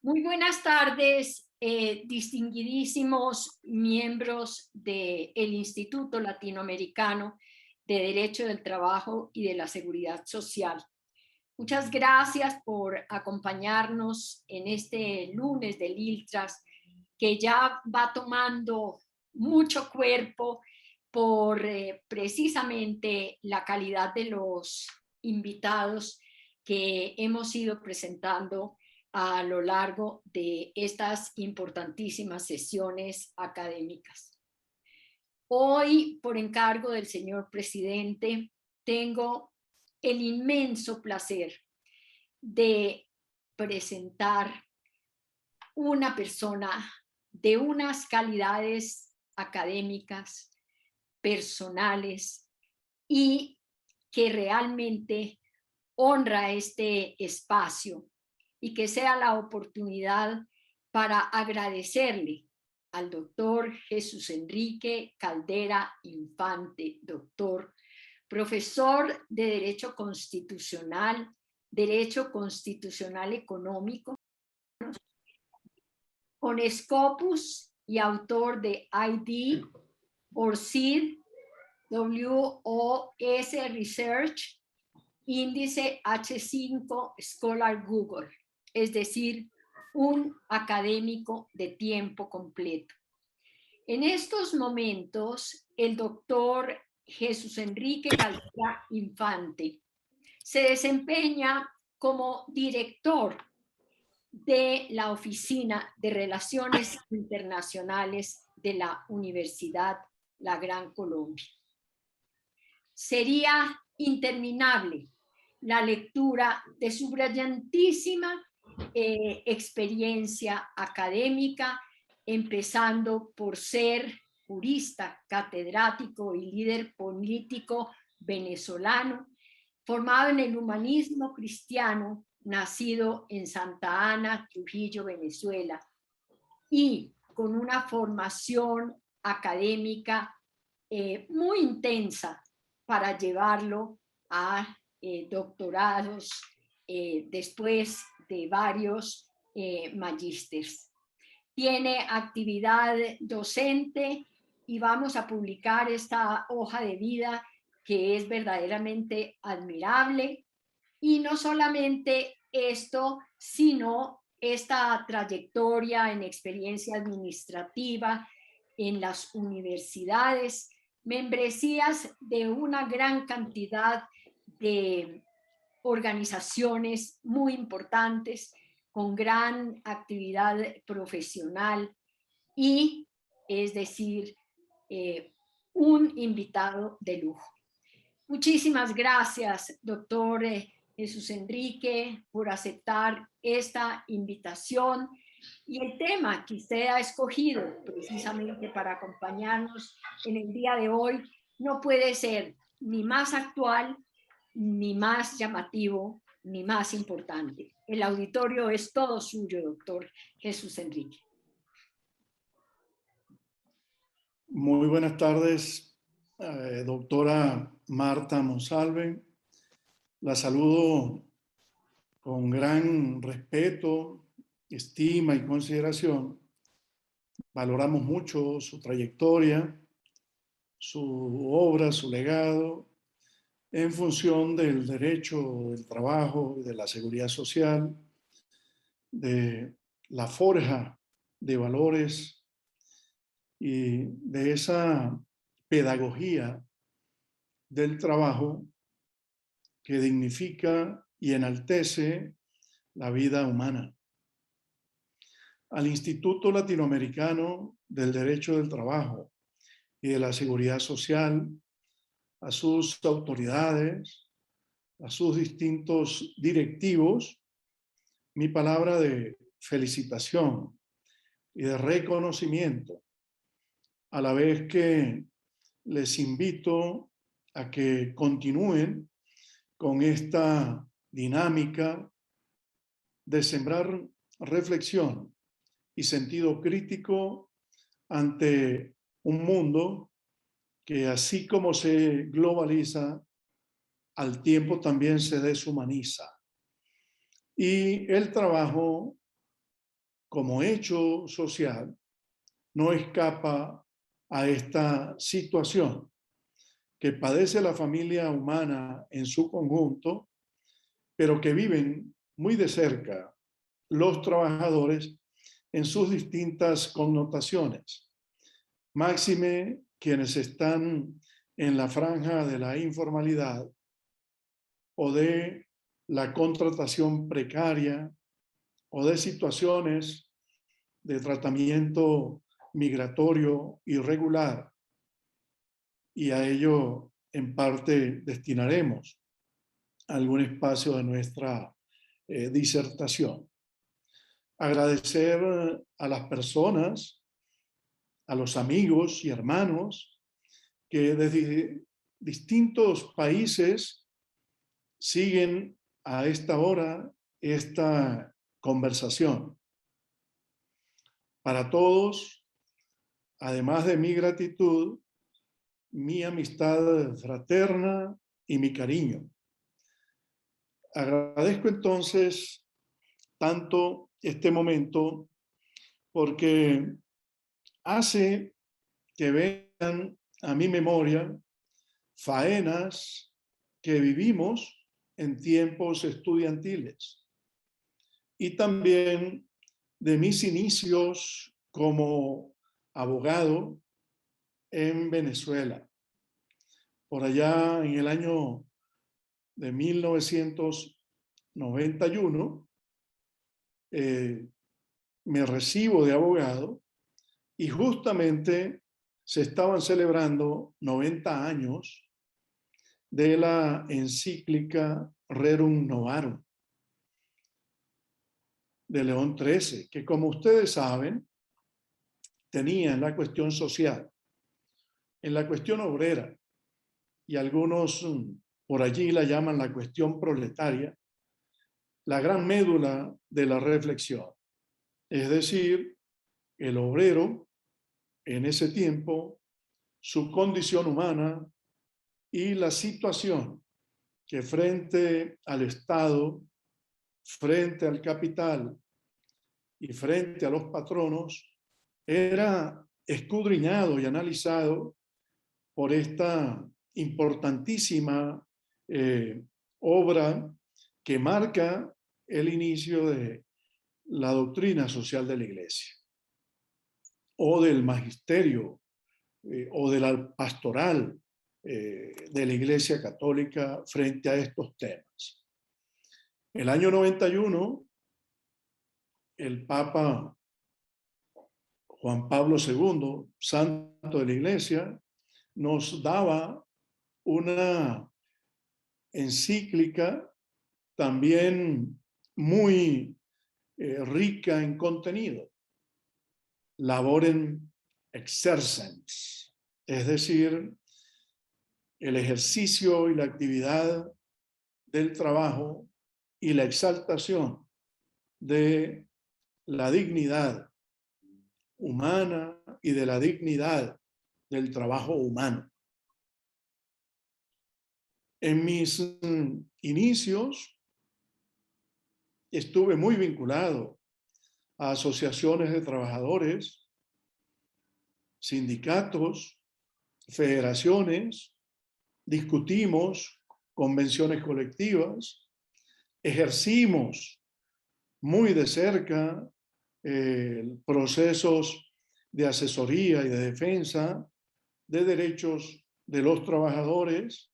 Muy buenas tardes, distinguidísimos miembros del Instituto Latinoamericano de Derecho del Trabajo y de la Seguridad Social. Muchas gracias por acompañarnos en este lunes del ILTRAS, que ya va tomando mucho cuerpo por precisamente la calidad de los invitados que hemos ido presentando a lo largo de estas importantísimas sesiones académicas. Hoy, por encargo del señor presidente, tengo el inmenso placer de presentar una persona de unas calidades académicas, personales y que realmente honra este espacio y que sea la oportunidad para agradecerle al doctor Jesús Enrique Caldera Infante, doctor, profesor de Derecho Constitucional Económico, con Scopus y autor de ID, ORCID, WOS Research, índice H5 Scholar Google, es decir, un académico de tiempo completo. En estos momentos, el doctor Jesús Enrique Caldera Infante se desempeña como director de la Oficina de Relaciones Internacionales de la Universidad La Gran Colombia. Sería interminable la lectura de su brillantísima experiencia académica, empezando por ser jurista, catedrático y líder político venezolano, formado en el humanismo cristiano, nacido en Santa Ana, Trujillo, Venezuela, y con una formación académica muy intensa para llevarlo a doctorados después de varios magísteres. Tiene actividad docente y vamos a publicar esta hoja de vida que es verdaderamente admirable. Y no solamente esto, sino esta trayectoria en experiencia administrativa en las universidades, membresías de una gran cantidad de organizaciones muy importantes, con gran actividad profesional y, es decir, un invitado de lujo. Muchísimas gracias, doctor Jesús Enrique, por aceptar esta invitación y el tema que usted ha escogido precisamente para acompañarnos en el día de hoy no puede ser ni más actual, ni más llamativo, ni más importante. El auditorio es todo suyo, doctor Jesús Enrique. Muy buenas tardes, doctora Marta Monsalve. La saludo con gran respeto, estima y consideración. Valoramos mucho su trayectoria, su obra, su legado, en función del derecho, del trabajo, de la seguridad social, de la forja de valores y de esa pedagogía del trabajo que dignifica y enaltece la vida humana. Al Instituto Latinoamericano del Derecho del Trabajo y de la Seguridad Social, a sus autoridades, a sus distintos directivos, mi palabra de felicitación y de reconocimiento, a la vez que les invito a que continúen con esta dinámica de sembrar reflexión y sentido crítico ante un mundo que, así como se globaliza, al tiempo también se deshumaniza. Y el trabajo como hecho social, no escapa a esta situación que padece la familia humana en su conjunto, pero que viven muy de cerca los trabajadores en sus distintas connotaciones. Máxime quienes están en la franja de la informalidad o de la contratación precaria o de situaciones de tratamiento migratorio irregular. Y a ello, en parte, destinaremos algún espacio de nuestra disertación. Agradecer a las personas, a los amigos y hermanos que desde distintos países siguen a esta hora esta conversación. Para todos, además de mi gratitud, mi amistad fraterna y mi cariño. Agradezco entonces tanto este momento porque hace que vengan a mi memoria faenas que vivimos en tiempos estudiantiles y también de mis inicios como abogado en Venezuela. Por allá en el año de 1991, me recibo de abogado y justamente se estaban celebrando 90 años de la encíclica Rerum Novarum de León XIII, que como ustedes saben, tenía en la cuestión social, en la cuestión obrera, y algunos por allí la llaman la cuestión proletaria, la gran médula de la reflexión. Es decir, el obrero en ese tiempo, su condición humana y la situación que frente al Estado, frente al capital y frente a los patronos, era escudriñado y analizado por esta importantísima obra que marca el inicio de la doctrina social de la Iglesia o del magisterio o de la pastoral de la Iglesia Católica frente a estos temas. El año 91, el Papa Juan Pablo II, santo de la Iglesia, nos daba una encíclica también muy rica en contenido, Laborem Exercens, es decir, el ejercicio y la actividad del trabajo y la exaltación de la dignidad humana y de la dignidad del trabajo humano. En mis inicios estuve muy vinculado a asociaciones de trabajadores, sindicatos, federaciones, discutimos convenciones colectivas, ejercimos muy de cerca procesos de asesoría y de defensa de derechos de los trabajadores,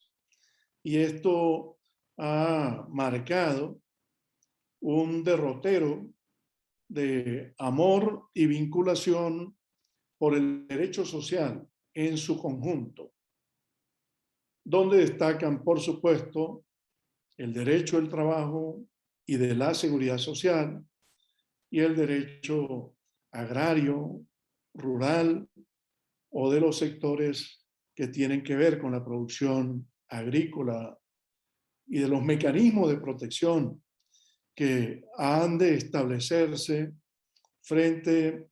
y esto ha marcado un derrotero de amor y vinculación por el derecho social en su conjunto, donde destacan, por supuesto, el derecho del trabajo y de la seguridad social y el derecho agrario, rural o de los sectores que tienen que ver con la producción agrícola y de los mecanismos de protección que han de establecerse frente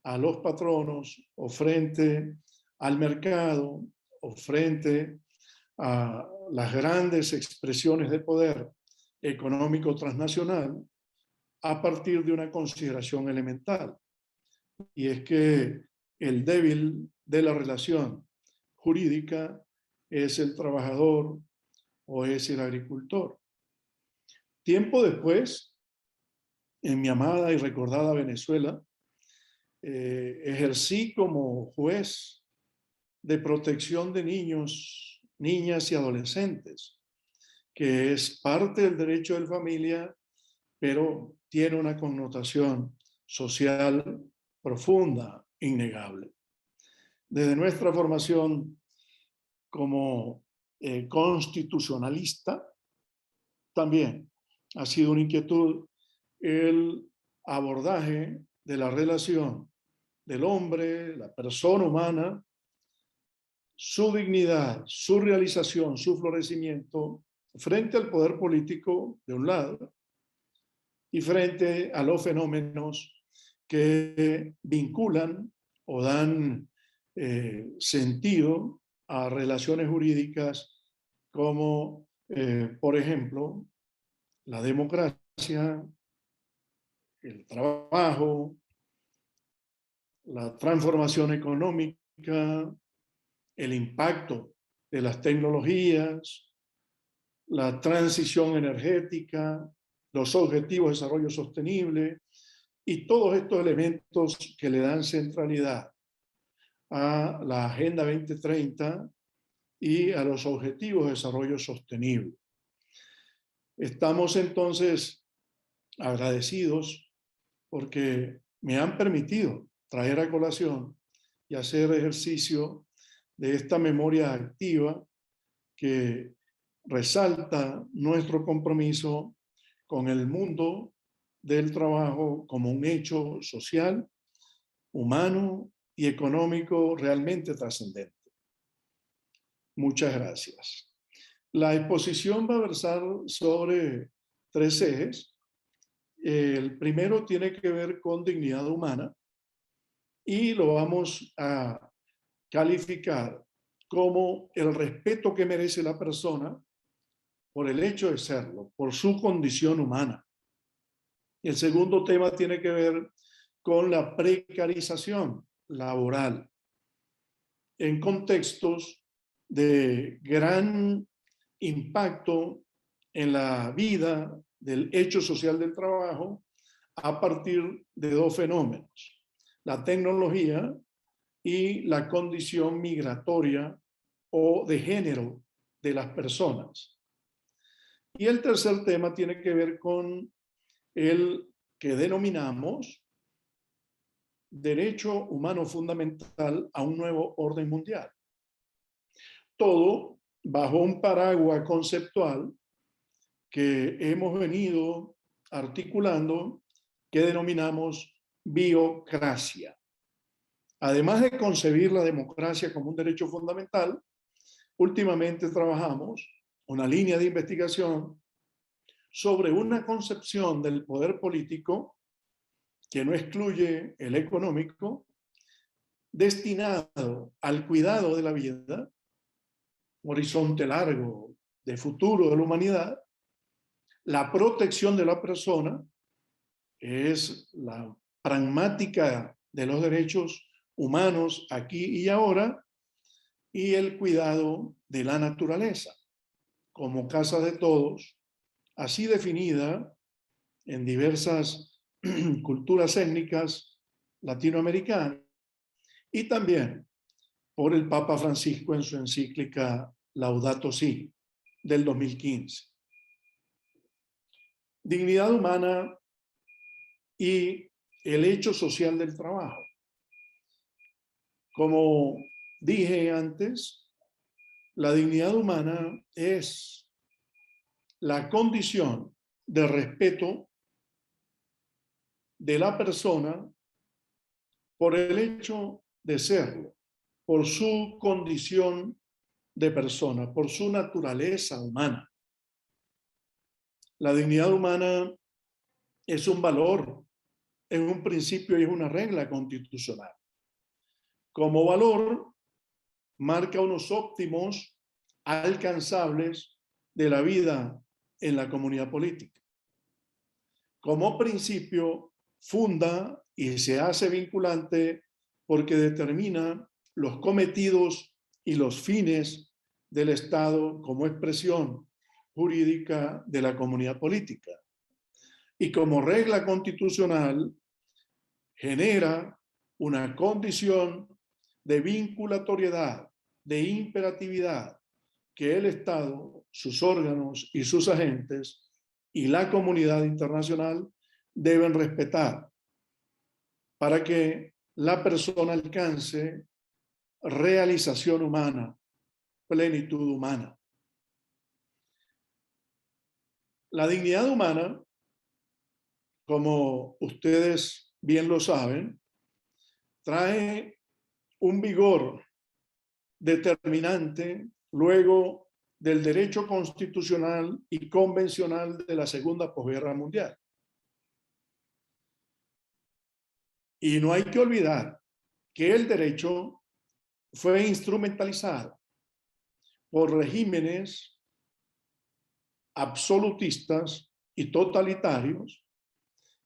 a los patronos o frente al mercado o frente a las grandes expresiones de poder económico transnacional a partir de una consideración elemental, y es que el débil de la relación jurídica es el trabajador o es el agricultor. Tiempo después, en mi amada y recordada Venezuela, ejercí como juez de protección de niños, niñas y adolescentes, que es parte del derecho de familia, pero tiene una connotación social profunda, innegable. Desde nuestra formación como constitucionalista, también ha sido una inquietud el abordaje de la relación del hombre, la persona humana, su dignidad, su realización, su florecimiento frente al poder político de un lado y frente a los fenómenos que vinculan o dan sentido a relaciones jurídicas como, por ejemplo, la democracia, el trabajo, la transformación económica, el impacto de las tecnologías, la transición energética, los objetivos de desarrollo sostenible y todos estos elementos que le dan centralidad a la Agenda 2030 y a los objetivos de desarrollo sostenible. Estamos entonces agradecidos porque me han permitido traer a colación y hacer ejercicio de esta memoria activa que resalta nuestro compromiso con el mundo del trabajo como un hecho social, humano y económico realmente trascendente. Muchas gracias. La exposición va a versar sobre 3 ejes. El primero tiene que ver con dignidad humana y lo vamos a calificar como el respeto que merece la persona por el hecho de serlo, por su condición humana. El segundo tema tiene que ver con la precarización laboral en contextos de gran impacto en la vida del hecho social del trabajo a partir de 2 fenómenos: la tecnología y la condición migratoria o de género de las personas. Y el tercer tema tiene que ver con el que denominamos derecho humano fundamental a un nuevo orden mundial. Todo bajo un paraguas conceptual que hemos venido articulando, que denominamos biocracia. Además de concebir la democracia como un derecho fundamental, últimamente trabajamos una línea de investigación sobre una concepción del poder político que no excluye el económico, destinado al cuidado de la vida, horizonte largo de futuro de la humanidad, la protección de la persona, es la pragmática de los derechos humanos aquí y ahora, y el cuidado de la naturaleza como casa de todos, así definida en diversas culturas étnicas latinoamericanas, y también por el Papa Francisco en su encíclica Laudato Si del 2015. Dignidad humana y el hecho social del trabajo. Como dije antes, la dignidad humana es la condición de respeto de la persona por el hecho de serlo, por su condición de persona, por su naturaleza humana. La dignidad humana es un valor, es un principio y es una regla constitucional. Como valor, marca unos óptimos alcanzables de la vida en la comunidad política. como principio funda y se hace vinculante porque determina los cometidos y los fines del Estado como expresión jurídica de la comunidad política. Y como regla constitucional genera una condición de vinculatoriedad, de imperatividad, que el Estado, sus órganos y sus agentes y la comunidad internacional deben respetar para que la persona alcance realización humana, plenitud humana. La dignidad humana, como ustedes bien lo saben, trae un vigor determinante luego del derecho constitucional y convencional de la Segunda Posguerra Mundial. Y no hay que olvidar que el derecho fue instrumentalizado por regímenes absolutistas y totalitarios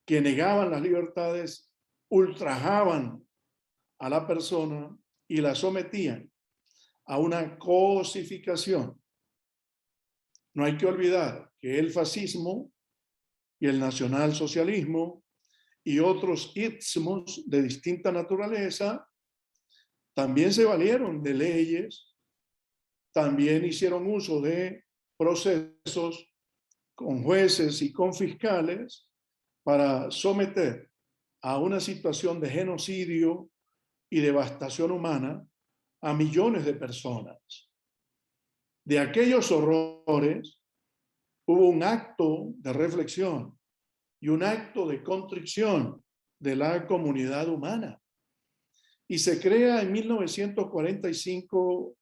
que negaban las libertades, ultrajaban a la persona y la sometían a una cosificación. No hay que olvidar que el fascismo y el nacionalsocialismo y otros ismos de distinta naturaleza también se valieron de leyes, también hicieron uso de procesos con jueces y con fiscales para someter a una situación de genocidio y devastación humana a millones de personas. De aquellos horrores hubo un acto de reflexión y un acto de contrición de la comunidad humana. Y se crea en 1945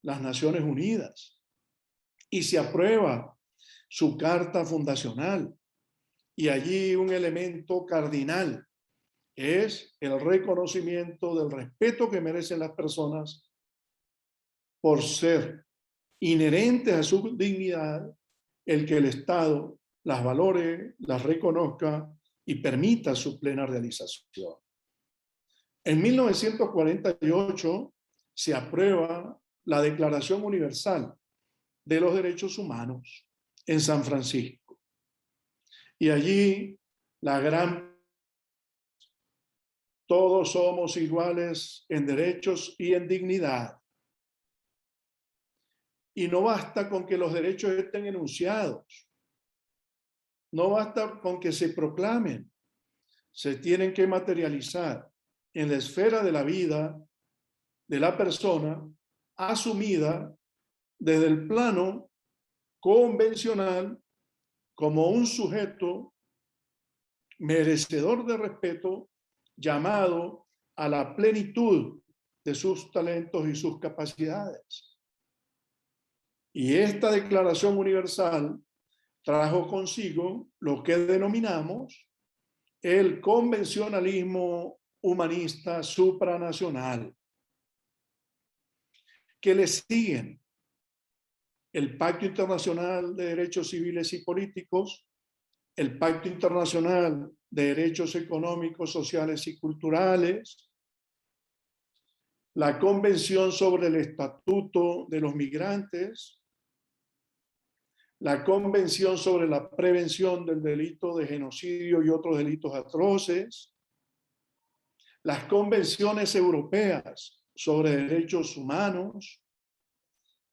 las Naciones Unidas y se aprueba su carta fundacional. Y allí un elemento cardinal es el reconocimiento del respeto que merecen las personas por ser inherentes a su dignidad, el que el Estado las valore, las reconozca y permita su plena realización. En 1948 se aprueba la Declaración Universal de los Derechos Humanos en San Francisco. Y allí todos somos iguales en derechos y en dignidad. Y no basta con que los derechos estén enunciados. No basta con que se proclamen. Se tienen que materializar en la esfera de la vida de la persona, asumida desde el plano convencional como un sujeto merecedor de respeto, llamado a la plenitud de sus talentos y sus capacidades. Y esta Declaración Universal trajo consigo lo que denominamos el convencionalismo humanista supranacional, que le siguen el Pacto Internacional de Derechos Civiles y Políticos, el Pacto Internacional de Derechos Económicos, Sociales y Culturales, la Convención sobre el Estatuto de los Migrantes, la Convención sobre la Prevención del Delito de Genocidio y otros delitos atroces, las Convenciones Europeas sobre Derechos Humanos,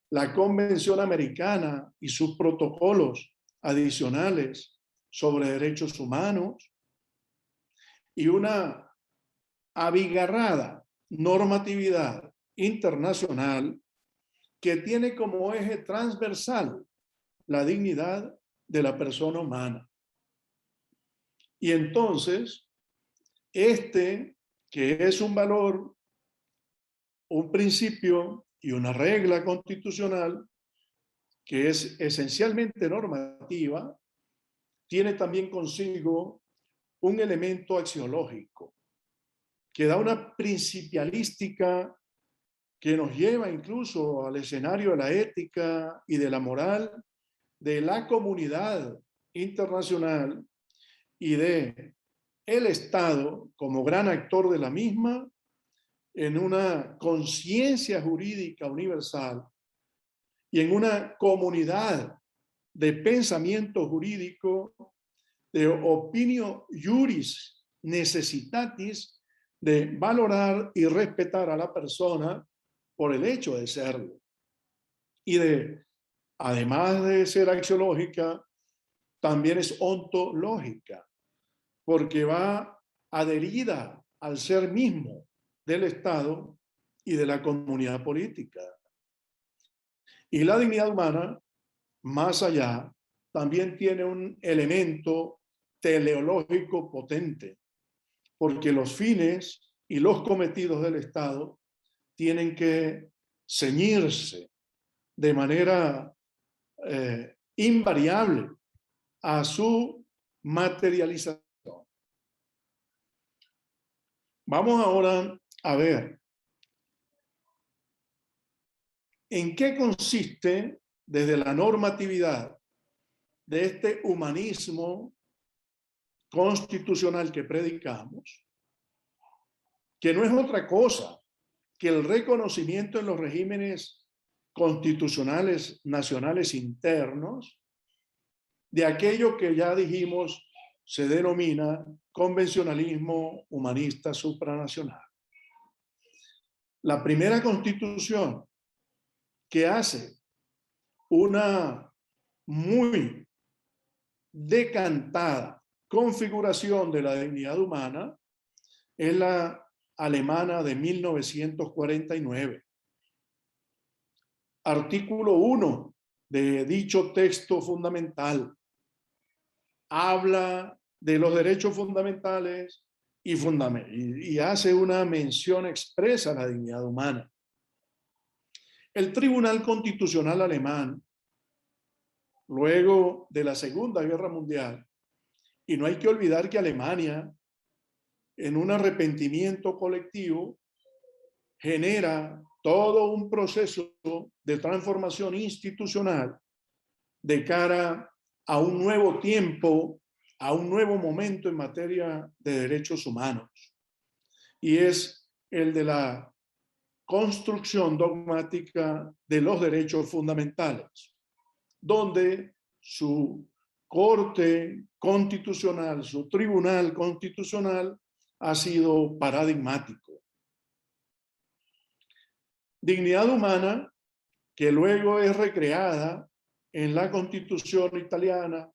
la Convención Americana y sus protocolos adicionales sobre derechos humanos y una abigarrada normatividad internacional que tiene como eje transversal la dignidad de la persona humana. Y entonces, que es un valor, un principio y una regla constitucional que es esencialmente normativa, tiene también consigo un elemento axiológico que da una principialística que nos lleva incluso al escenario de la ética y de la moral de la comunidad internacional y de el Estado como gran actor de la misma en una conciencia jurídica universal y en una comunidad de pensamiento jurídico, de opinio juris necessitatis, de valorar y respetar a la persona por el hecho de serlo. Y de, además de ser axiológica, también es ontológica, porque va adherida al ser mismo del Estado y de la comunidad política. Y la dignidad humana, más allá, también tiene un elemento teleológico potente, porque los fines y los cometidos del Estado tienen que ceñirse de manera invariable a su materialización. Vamos ahora a ver en qué consiste desde la normatividad de este humanismo constitucional que predicamos, que no es otra cosa que el reconocimiento en los regímenes constitucionales nacionales internos de aquello que ya dijimos se denomina convencionalismo humanista supranacional. La primera constitución que hace una muy decantada configuración de la dignidad humana es la alemana de 1949. Artículo 1 de dicho texto fundamental habla de los derechos fundamentales y hace una mención expresa a la dignidad humana. El Tribunal Constitucional alemán, luego de la Segunda Guerra Mundial, y no hay que olvidar que Alemania, en un arrepentimiento colectivo, genera todo un proceso de transformación institucional de cara a un nuevo tiempo, a un nuevo momento en materia de derechos humanos. Y es el de la construcción dogmática de los derechos fundamentales, donde su corte constitucional, su tribunal constitucional ha sido paradigmático. Dignidad humana que luego es recreada en la Constitución italiana,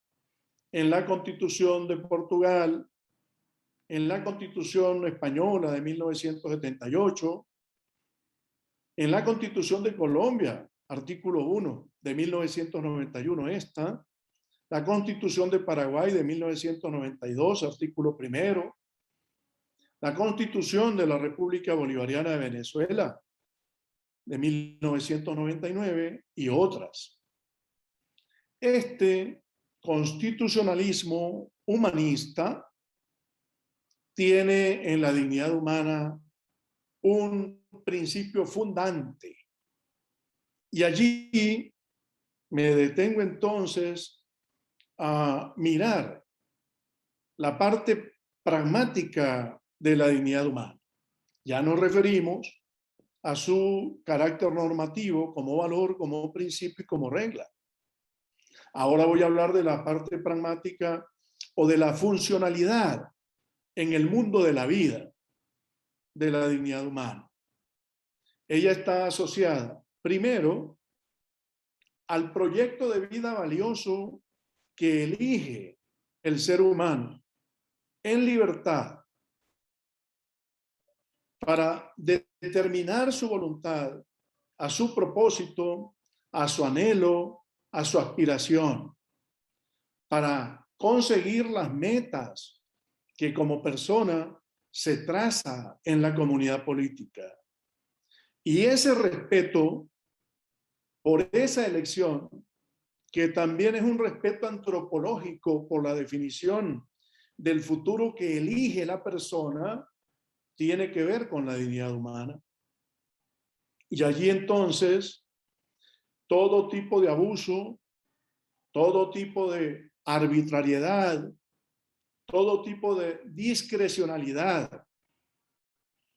en la Constitución de Portugal, en la Constitución española de 1978, en la Constitución de Colombia, artículo 1 de 1991 esta, la Constitución de Paraguay de 1992, artículo 1, la Constitución de la República Bolivariana de Venezuela de 1999 y otras. Este constitucionalismo humanista tiene en la dignidad humana un principio fundante. Y allí me detengo entonces a mirar la parte pragmática de la dignidad humana. Ya nos referimos a su carácter normativo como valor, como principio y como regla. Ahora voy a hablar de la parte pragmática o de la funcionalidad en el mundo de la vida de la dignidad humana. Ella está asociada, primero, al proyecto de vida valioso que elige el ser humano en libertad para determinar su voluntad a su propósito, a su anhelo, a su aspiración, para conseguir las metas que como persona se traza en la comunidad política. Y ese respeto por esa elección, que también es un respeto antropológico por la definición del futuro que elige la persona, tiene que ver con la dignidad humana. Y allí entonces, todo tipo de abuso, todo tipo de arbitrariedad, todo tipo de discrecionalidad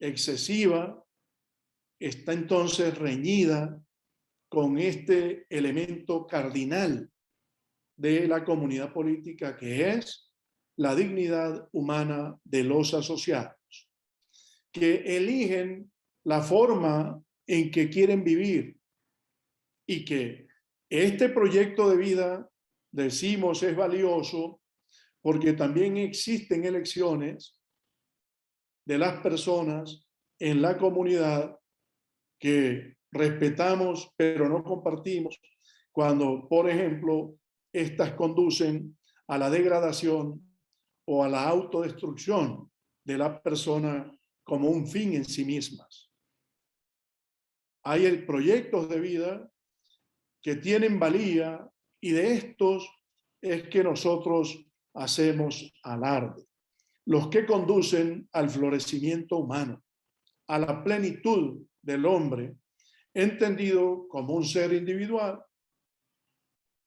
excesiva está entonces reñida con este elemento cardinal de la comunidad política, que es la dignidad humana de los asociados, que eligen la forma en que quieren vivir y que este proyecto de vida, decimos, es valioso porque también existen elecciones de las personas en la comunidad que respetamos pero no compartimos, cuando, por ejemplo, estas conducen a la degradación o a la autodestrucción de la persona como un fin en sí mismas. Hay proyectos de vida que tienen valía y de estos es que nosotros hacemos alarde. Los que conducen al florecimiento humano, a la plenitud del hombre, entendido como un ser individual,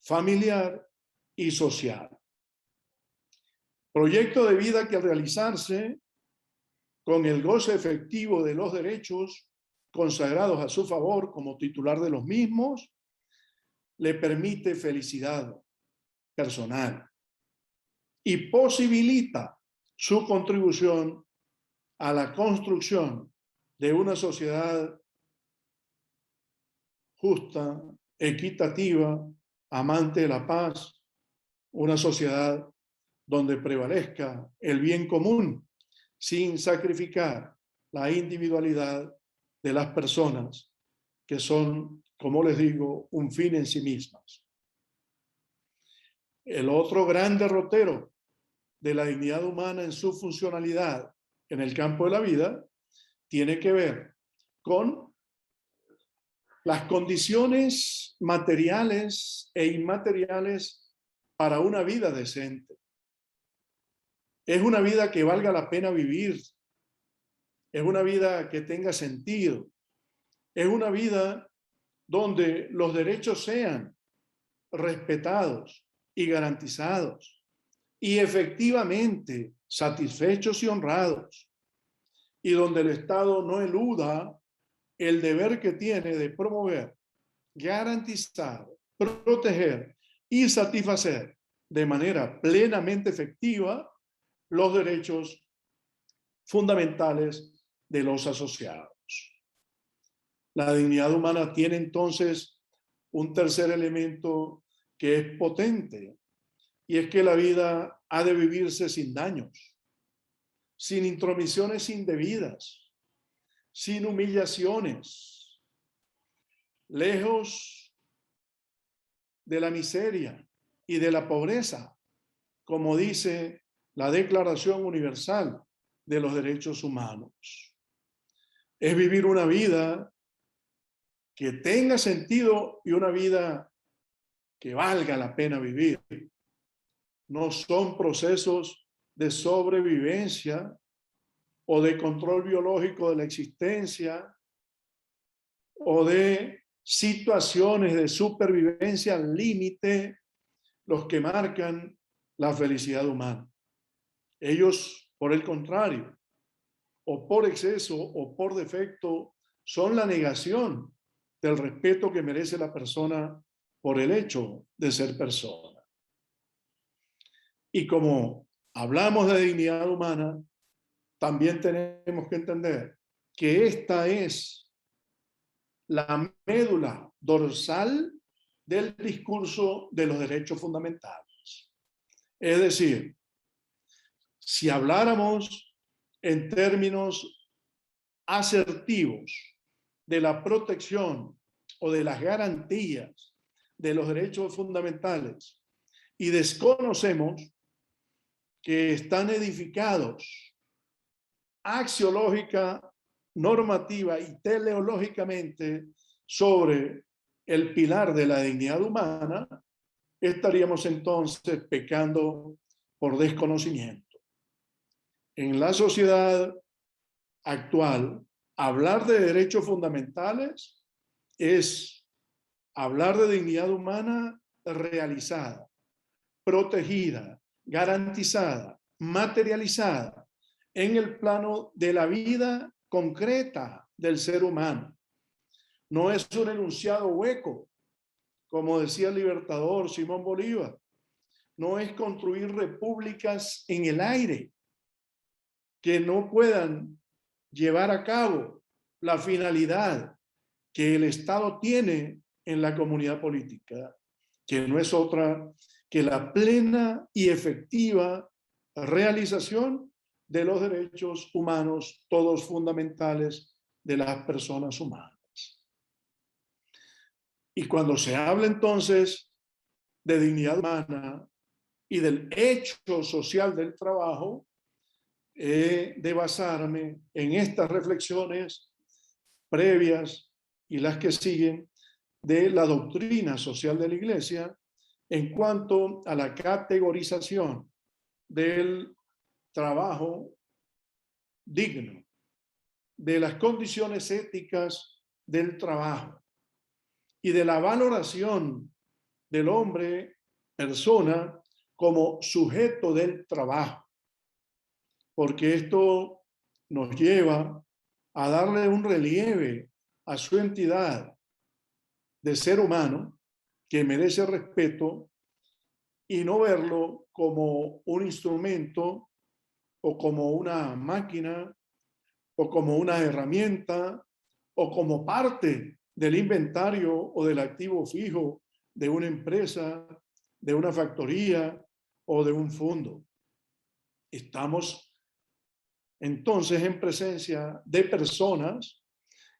familiar y social. Proyecto de vida que al realizarse con el goce efectivo de los derechos consagrados a su favor como titular de los mismos, le permite felicidad personal y posibilita su contribución a la construcción de una sociedad justa, equitativa, amante de la paz, una sociedad donde prevalezca el bien común sin sacrificar la individualidad de las personas que son, como les digo, un fin en sí mismas. El otro gran derrotero de la dignidad humana en su funcionalidad en el campo de la vida tiene que ver con las condiciones materiales e inmateriales para una vida decente. Es una vida que valga la pena vivir, es una vida que tenga sentido, es una vida donde los derechos sean respetados y garantizados y efectivamente satisfechos y honrados, y donde el Estado no eluda el deber que tiene de promover, garantizar, proteger y satisfacer de manera plenamente efectiva los derechos fundamentales de los asociados. La dignidad humana tiene entonces un tercer elemento que es potente, y es que la vida ha de vivirse sin daños, sin intromisiones indebidas, sin humillaciones, lejos de la miseria y de la pobreza, como dice la Declaración Universal de los Derechos Humanos. Es vivir una vida que tenga sentido y una vida que valga la pena vivir. No son procesos de sobrevivencia o de control biológico de la existencia o de situaciones de supervivencia al límite los que marcan la felicidad humana. Ellos, por el contrario, o por exceso o por defecto, son la negación del respeto que merece la persona por el hecho de ser persona. Y como hablamos de dignidad humana, también tenemos que entender que esta es la médula dorsal del discurso de los derechos fundamentales. Es decir, si habláramos en términos asertivos de la protección o de las garantías de los derechos fundamentales y desconocemos que están edificados axiológica, normativa y teleológicamente sobre el pilar de la dignidad humana, estaríamos entonces pecando por desconocimiento. En la sociedad actual, hablar de derechos fundamentales es hablar de dignidad humana realizada, protegida, garantizada, materializada en el plano de la vida concreta del ser humano. No es un enunciado hueco, como decía el libertador Simón Bolívar. No es construir repúblicas en el aire que no puedan llevar a cabo la finalidad que el Estado tiene en la comunidad política, que no es otra que la plena y efectiva realización de los derechos humanos, todos fundamentales de las personas humanas. Y cuando se habla entonces de dignidad humana y del hecho social del trabajo, he de basarme en estas reflexiones previas y las que siguen de la doctrina social de la Iglesia en cuanto a la categorización del trabajo digno, de las condiciones éticas del trabajo y de la valoración del hombre, persona, como sujeto del trabajo. Porque esto nos lleva a darle un relieve a su entidad de ser humano que merece respeto y no verlo como un instrumento o como una máquina o como una herramienta o como parte del inventario o del activo fijo de una empresa, de una factoría o de un fondo. Estamos entonces en presencia de personas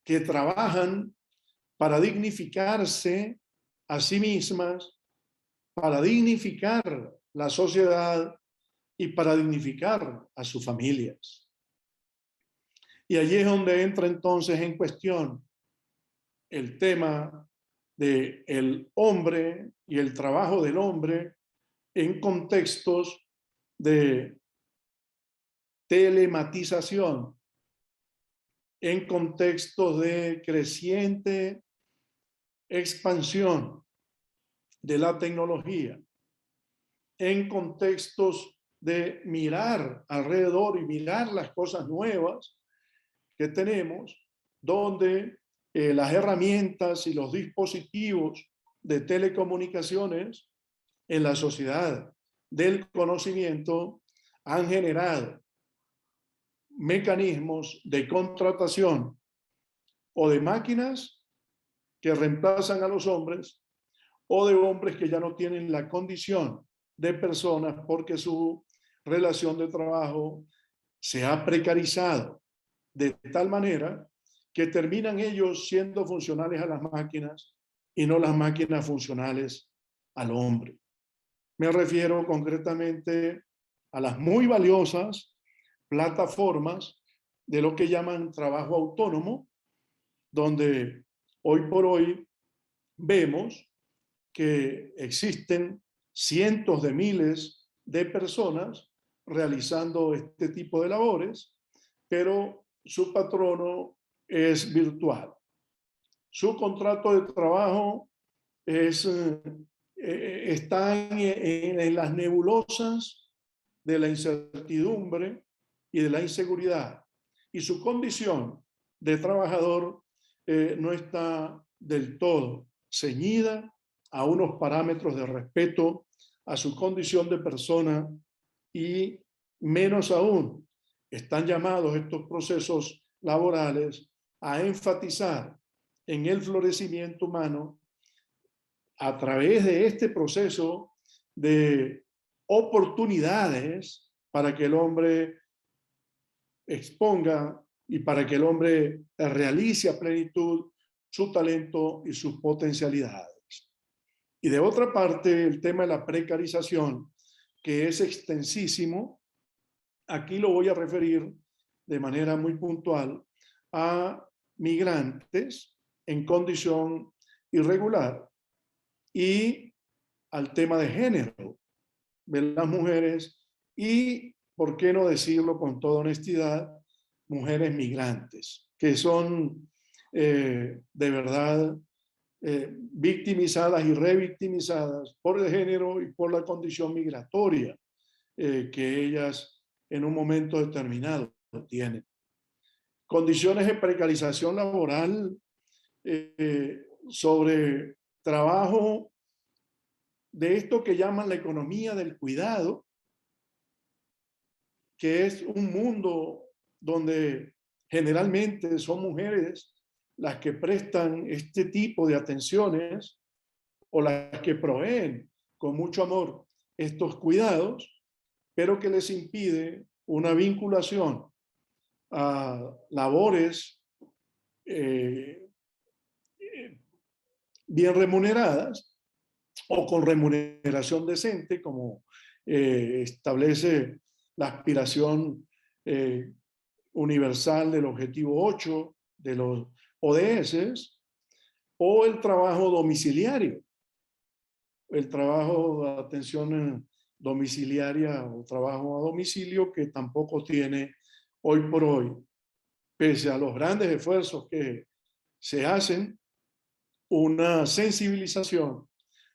que trabajan para dignificarse a sí mismas, para dignificar la sociedad y para dignificar a sus familias. Y allí es donde entra entonces en cuestión el tema del hombre y el trabajo del hombre en contextos de telematización, en contextos de creciente expansión de la tecnología, en contextos de mirar alrededor y mirar las cosas nuevas que tenemos, donde las herramientas y los dispositivos de telecomunicaciones en la sociedad del conocimiento han generado mecanismos de contratación o de máquinas que reemplazan a los hombres o de hombres que ya no tienen la condición de personas porque su relación de trabajo se ha precarizado de tal manera que terminan ellos siendo funcionales a las máquinas y no las máquinas funcionales al hombre. Me refiero concretamente a las muy valiosas plataformas de lo que llaman trabajo autónomo, donde hoy por hoy vemos que existen cientos de miles de personas realizando este tipo de labores, pero su patrono es virtual. Su contrato de trabajo está en las nebulosas de la incertidumbre y de la inseguridad. Y su condición de trabajador no está del todo ceñida a unos parámetros de respeto a su condición de persona y menos aún están llamados estos procesos laborales a enfatizar en el florecimiento humano a través de este proceso de oportunidades para que el hombre exponga y para que el hombre realice a plenitud su talento y sus potencialidades. Y de otra parte, el tema de la precarización, que es extensísimo, aquí lo voy a referir de manera muy puntual a migrantes en condición irregular y al tema de género de las mujeres y, por qué no decirlo con toda honestidad, mujeres migrantes, que son de verdad victimizadas y revictimizadas por el género y por la condición migratoria que ellas en un momento determinado tienen. Condiciones de precarización laboral, sobre trabajo de esto que llaman la economía del cuidado, que es un mundo donde generalmente son mujeres las que prestan este tipo de atenciones o las que proveen con mucho amor estos cuidados, pero que les impide una vinculación a labores bien remuneradas o con remuneración decente, como establece la aspiración universal del objetivo 8 de los ODS, o el trabajo domiciliario, el trabajo de atención domiciliaria o trabajo a domicilio, que tampoco tiene hoy por hoy, pese a los grandes esfuerzos que se hacen, una sensibilización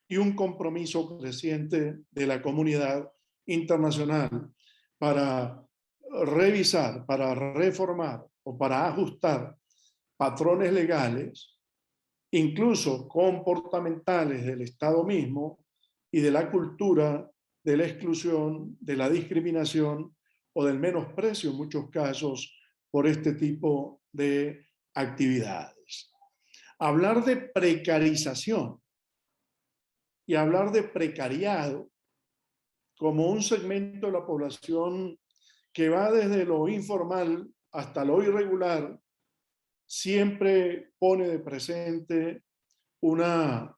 y un compromiso creciente de la comunidad internacional para revisar, para reformar o para ajustar patrones legales, incluso comportamentales del Estado mismo y de la cultura de la exclusión, de la discriminación o del menosprecio en muchos casos por este tipo de actividades. Hablar de precarización y hablar de precariado como un segmento de la población que va desde lo informal hasta lo irregular, siempre pone de presente una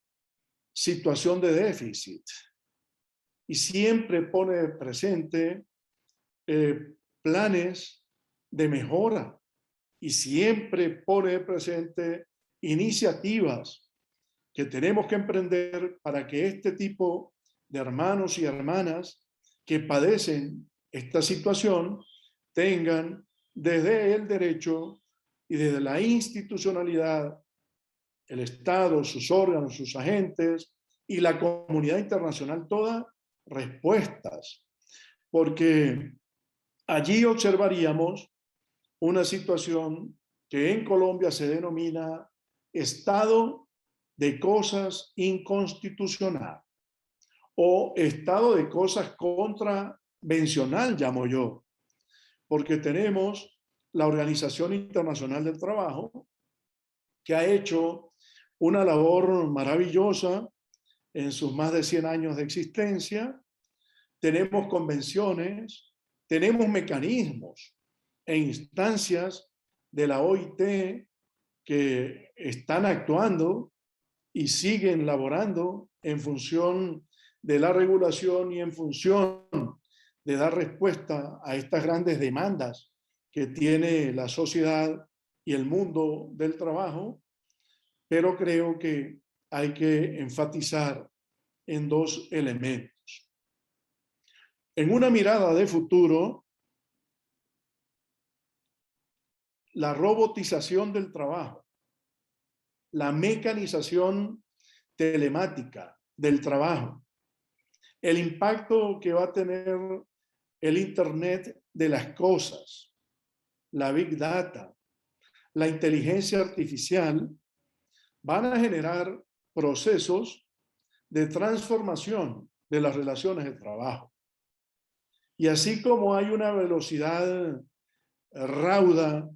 situación de déficit y siempre pone de presente planes de mejora y siempre pone de presente iniciativas que tenemos que emprender para que este tipo de hermanos y hermanas que padecen esta situación tengan desde el derecho y desde la institucionalidad, el Estado, sus órganos, sus agentes y la comunidad internacional, todas respuestas, porque allí observaríamos una situación que en Colombia se denomina estado de cosas inconstitucional o estado de cosas contravencional, llamo yo, porque tenemos la Organización Internacional del Trabajo, que ha hecho una labor maravillosa en sus más de 100 años de existencia. Tenemos convenciones, tenemos mecanismos e instancias de la OIT que están actuando y siguen laborando en función de la regulación y en función de dar respuesta a estas grandes demandas que tiene la sociedad y el mundo del trabajo, pero creo que hay que enfatizar en dos elementos. En una mirada de futuro, la robotización del trabajo, la mecanización telemática del trabajo, el impacto que va a tener el Internet de las cosas, la Big Data, la inteligencia artificial, van a generar procesos de transformación de las relaciones de trabajo. Y así como hay una velocidad rauda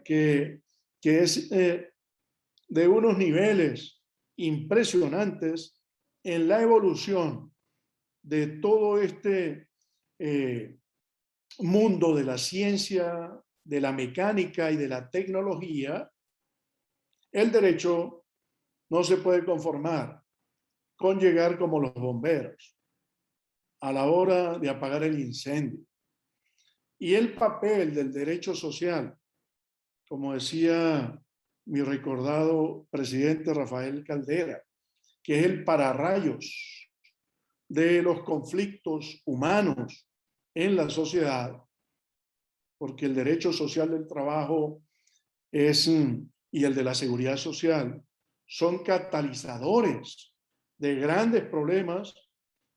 que es de unos niveles impresionantes en la evolución de todo este mundo de la ciencia, de la mecánica y de la tecnología, el derecho no se puede conformar con llegar como los bomberos a la hora de apagar el incendio. Y el papel del derecho social, como decía mi recordado presidente Rafael Caldera, que es el pararrayos de los conflictos humanos en la sociedad, porque el derecho social del trabajo y el de la seguridad social son catalizadores de grandes problemas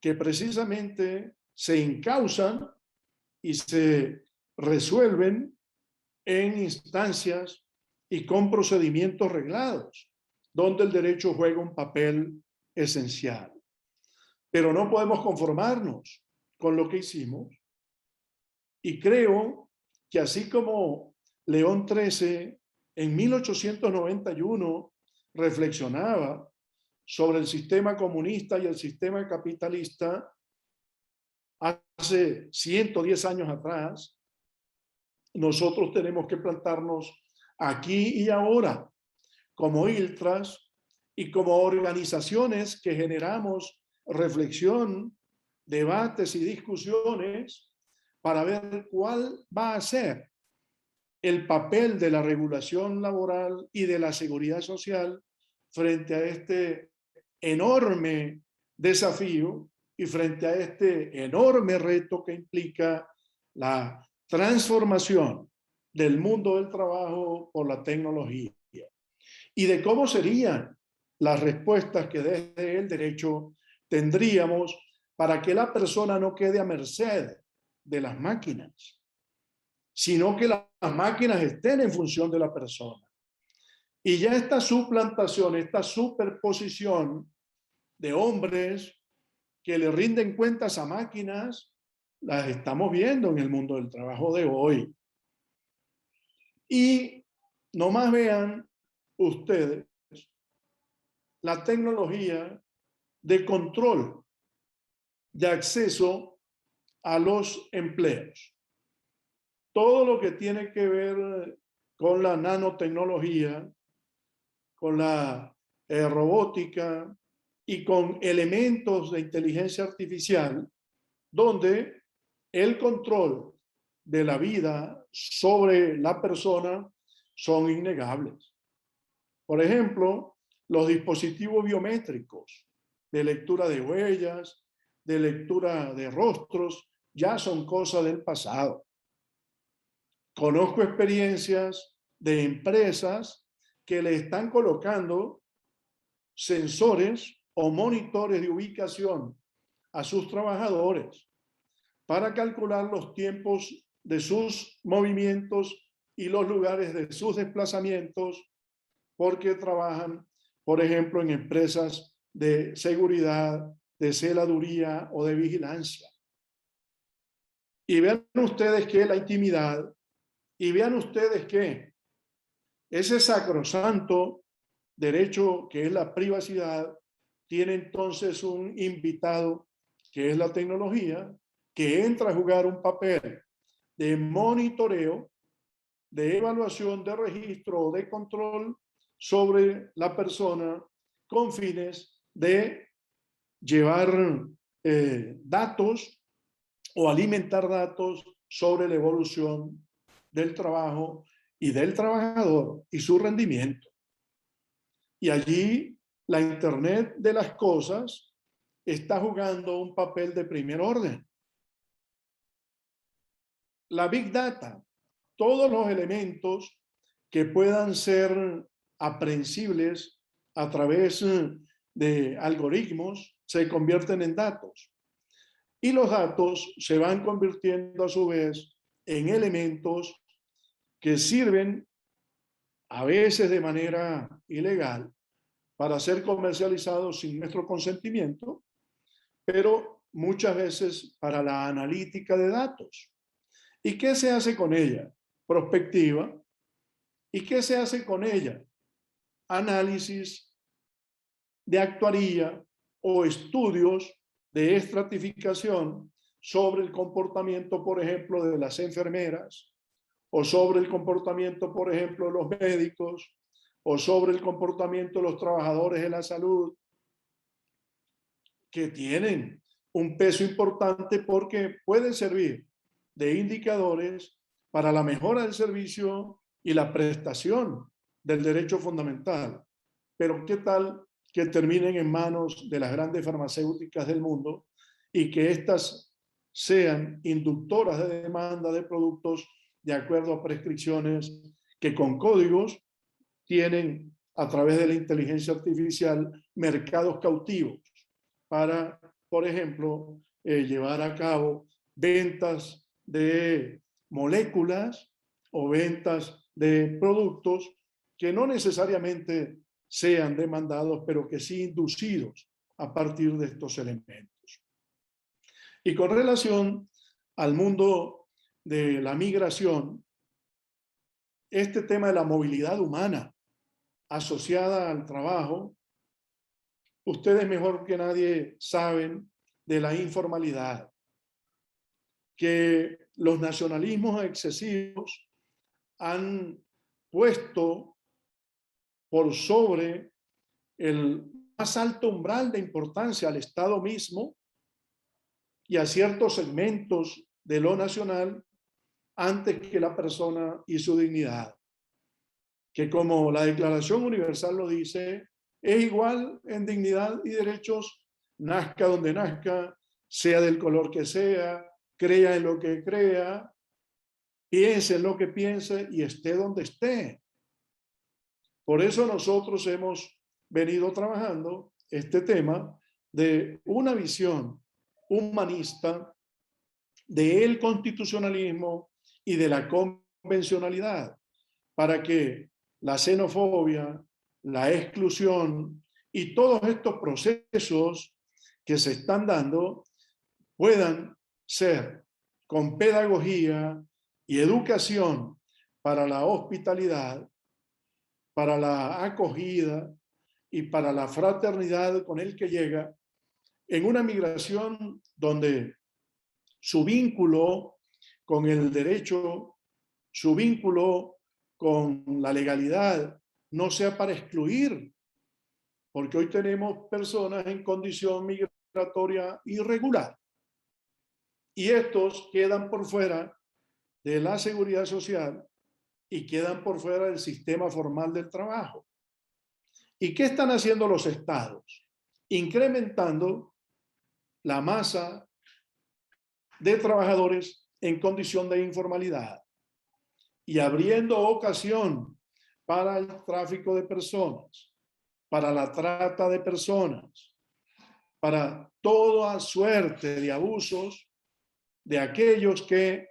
que precisamente se encausan y se resuelven en instancias y con procedimientos reglados, donde el derecho juega un papel esencial. Pero no podemos conformarnos con lo que hicimos, y creo que así como León XIII en 1891 reflexionaba sobre el sistema comunista y el sistema capitalista hace 110 años atrás, nosotros tenemos que plantarnos aquí y ahora como ILTRAS y como organizaciones que generamos reflexión, debates y discusiones para ver cuál va a ser el papel de la regulación laboral y de la seguridad social frente a este enorme desafío y frente a este enorme reto que implica la transformación del mundo del trabajo por la tecnología, y de cómo serían las respuestas que desde el derecho tendríamos para que la persona no quede a merced de las máquinas, sino que las máquinas estén en función de la persona. Y ya esta suplantación, esta superposición de hombres que le rinden cuentas a máquinas, las estamos viendo en el mundo del trabajo de hoy. Y nomás vean ustedes la tecnología de control de acceso a los empleos. Todo lo que tiene que ver con la nanotecnología, con la robótica y con elementos de inteligencia artificial, donde el control de la vida sobre la persona son innegables. Por ejemplo, los dispositivos biométricos de lectura de huellas, de lectura de rostros, ya son cosas del pasado. Conozco experiencias de empresas que le están colocando sensores o monitores de ubicación a sus trabajadores para calcular los tiempos de sus movimientos y los lugares de sus desplazamientos, porque trabajan, por ejemplo, en empresas de seguridad, de celaduría o de vigilancia. Y vean ustedes que la intimidad, y vean ustedes que ese sacrosanto derecho que es la privacidad tiene entonces un invitado que es la tecnología, que entra a jugar un papel de monitoreo, de evaluación, de registro, de control sobre la persona con fines de llevar datos o alimentar datos sobre la evolución del trabajo y del trabajador y su rendimiento. Y allí la Internet de las cosas está jugando un papel de primer orden. La Big Data, todos los elementos que puedan ser aprehensibles a través de algoritmos se convierten en datos. Y los datos se van convirtiendo a su vez en elementos que sirven a veces de manera ilegal para ser comercializados sin nuestro consentimiento, pero muchas veces para la analítica de datos. ¿Y qué se hace con ella? Prospectiva. ¿Y qué se hace con ella? Análisis de actuaría o estudios de estratificación sobre el comportamiento, por ejemplo, de las enfermeras, o sobre el comportamiento, por ejemplo, de los médicos, o sobre el comportamiento de los trabajadores de la salud, que tienen un peso importante porque pueden servir de indicadores para la mejora del servicio y la prestación del derecho fundamental. Pero ¿qué tal que terminen en manos de las grandes farmacéuticas del mundo y que éstas sean inductoras de demanda de productos de acuerdo a prescripciones que con códigos tienen a través de la inteligencia artificial mercados cautivos para, por ejemplo, llevar a cabo ventas de moléculas o ventas de productos que no necesariamente sean demandados, pero que sí inducidos a partir de estos elementos. Y con relación al mundo de la migración, este tema de la movilidad humana asociada al trabajo, ustedes mejor que nadie saben de la informalidad, que los nacionalismos excesivos han puesto por sobre el más alto umbral de importancia al Estado mismo y a ciertos segmentos de lo nacional antes que la persona y su dignidad. Que como la Declaración Universal lo dice, es igual en dignidad y derechos, nazca donde nazca, sea del color que sea, crea en lo que crea, piense en lo que piense y esté donde esté. Por eso nosotros hemos venido trabajando este tema de una visión humanista del constitucionalismo y de la convencionalidad, para que la xenofobia, la exclusión y todos estos procesos que se están dando puedan ser con pedagogía y educación para la hospitalidad, para la acogida y para la fraternidad con el que llega, en una migración donde su vínculo con el derecho, su vínculo con la legalidad, no sea para excluir, porque hoy tenemos personas en condición migratoria irregular y estos quedan por fuera de la seguridad social y quedan por fuera del sistema formal del trabajo. ¿Y qué están haciendo los estados? Incrementando la masa de trabajadores en condición de informalidad y abriendo ocasión para el tráfico de personas, para la trata de personas, para toda suerte de abusos de aquellos que,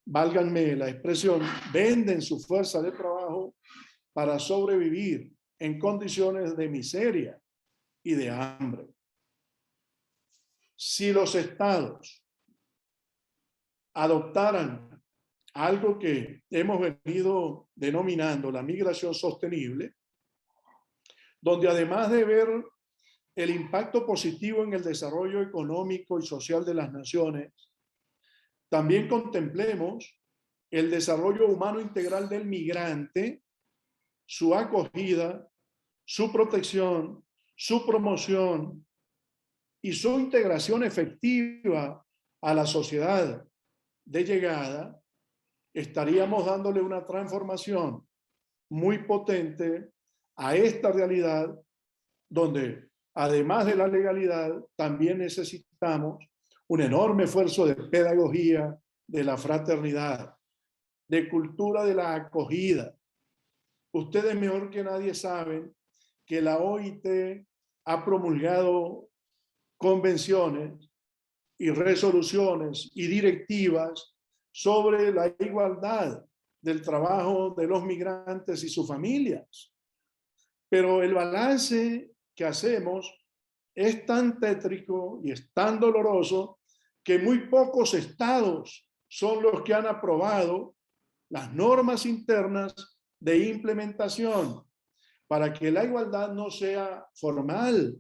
válganme la expresión, venden su fuerza de trabajo para sobrevivir en condiciones de miseria y de hambre. Si los estados adoptaran algo que hemos venido denominando la migración sostenible, donde además de ver el impacto positivo en el desarrollo económico y social de las naciones, también contemplemos el desarrollo humano integral del migrante, su acogida, su protección, su promoción y su integración efectiva a la sociedad de llegada, estaríamos dándole una transformación muy potente a esta realidad donde, además de la legalidad, también necesitamos un enorme esfuerzo de pedagogía, de la fraternidad, de cultura de la acogida. Ustedes mejor que nadie saben que la OIT ha promulgado convenciones y resoluciones y directivas sobre la igualdad del trabajo de los migrantes y sus familias. Pero el balance que hacemos es tan tétrico y es tan doloroso que muy pocos estados son los que han aprobado las normas internas de implementación para que la igualdad no sea formal,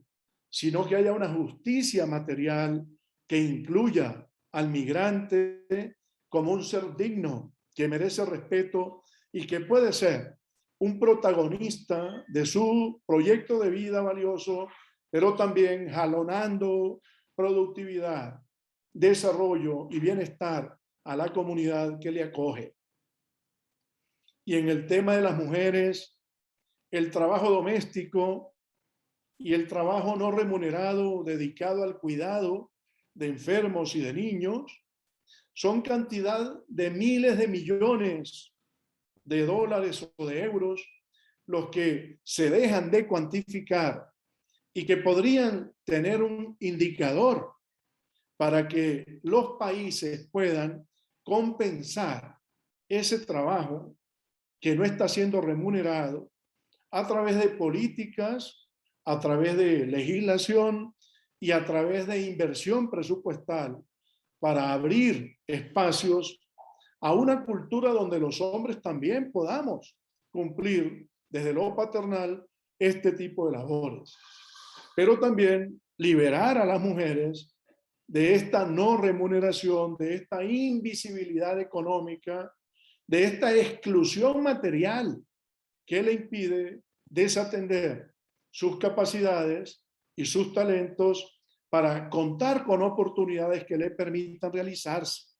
sino que haya una justicia material que incluya al migrante como un ser digno, que merece respeto y que puede ser un protagonista de su proyecto de vida valioso, pero también jalonando productividad, desarrollo y bienestar a la comunidad que le acoge. Y en el tema de las mujeres, el trabajo doméstico y el trabajo no remunerado dedicado al cuidado de enfermos y de niños son cantidad de miles de millones de dólares o de euros los que se dejan de cuantificar y que podrían tener un indicador para que los países puedan compensar ese trabajo que no está siendo remunerado a través de políticas, a través de legislación y a través de inversión presupuestal para abrir espacios a una cultura donde los hombres también podamos cumplir desde lo paternal este tipo de labores. Pero también liberar a las mujeres de esta no remuneración, de esta invisibilidad económica, de esta exclusión material que le impide desatender sus capacidades y sus talentos para contar con oportunidades que le permitan realizarse.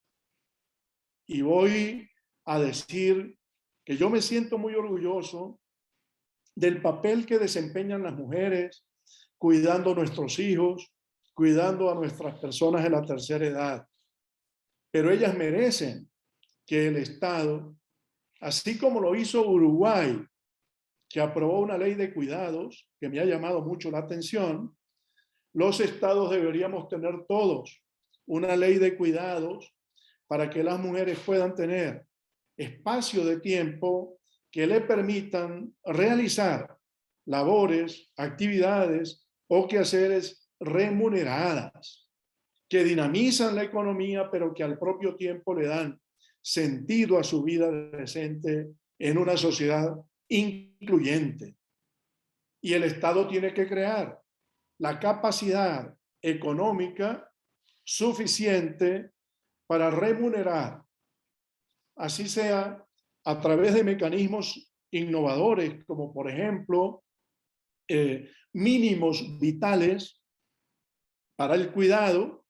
Y voy a decir que yo me siento muy orgulloso del papel que desempeñan las mujeres, cuidando a nuestros hijos, cuidando a nuestras personas de la tercera edad. Pero ellas merecen que el Estado, así como lo hizo Uruguay, que aprobó una ley de cuidados, que me ha llamado mucho la atención, los estados deberíamos tener todos una ley de cuidados para que las mujeres puedan tener espacio de tiempo que le permitan realizar labores, actividades o quehaceres remuneradas, que dinamizan la economía, pero que al propio tiempo le dan sentido a su vida decente en una sociedad incluyente. Y el Estado tiene que crear la capacidad económica suficiente para remunerar, así sea a través de mecanismos innovadores, como por ejemplo mínimos vitales para el cuidado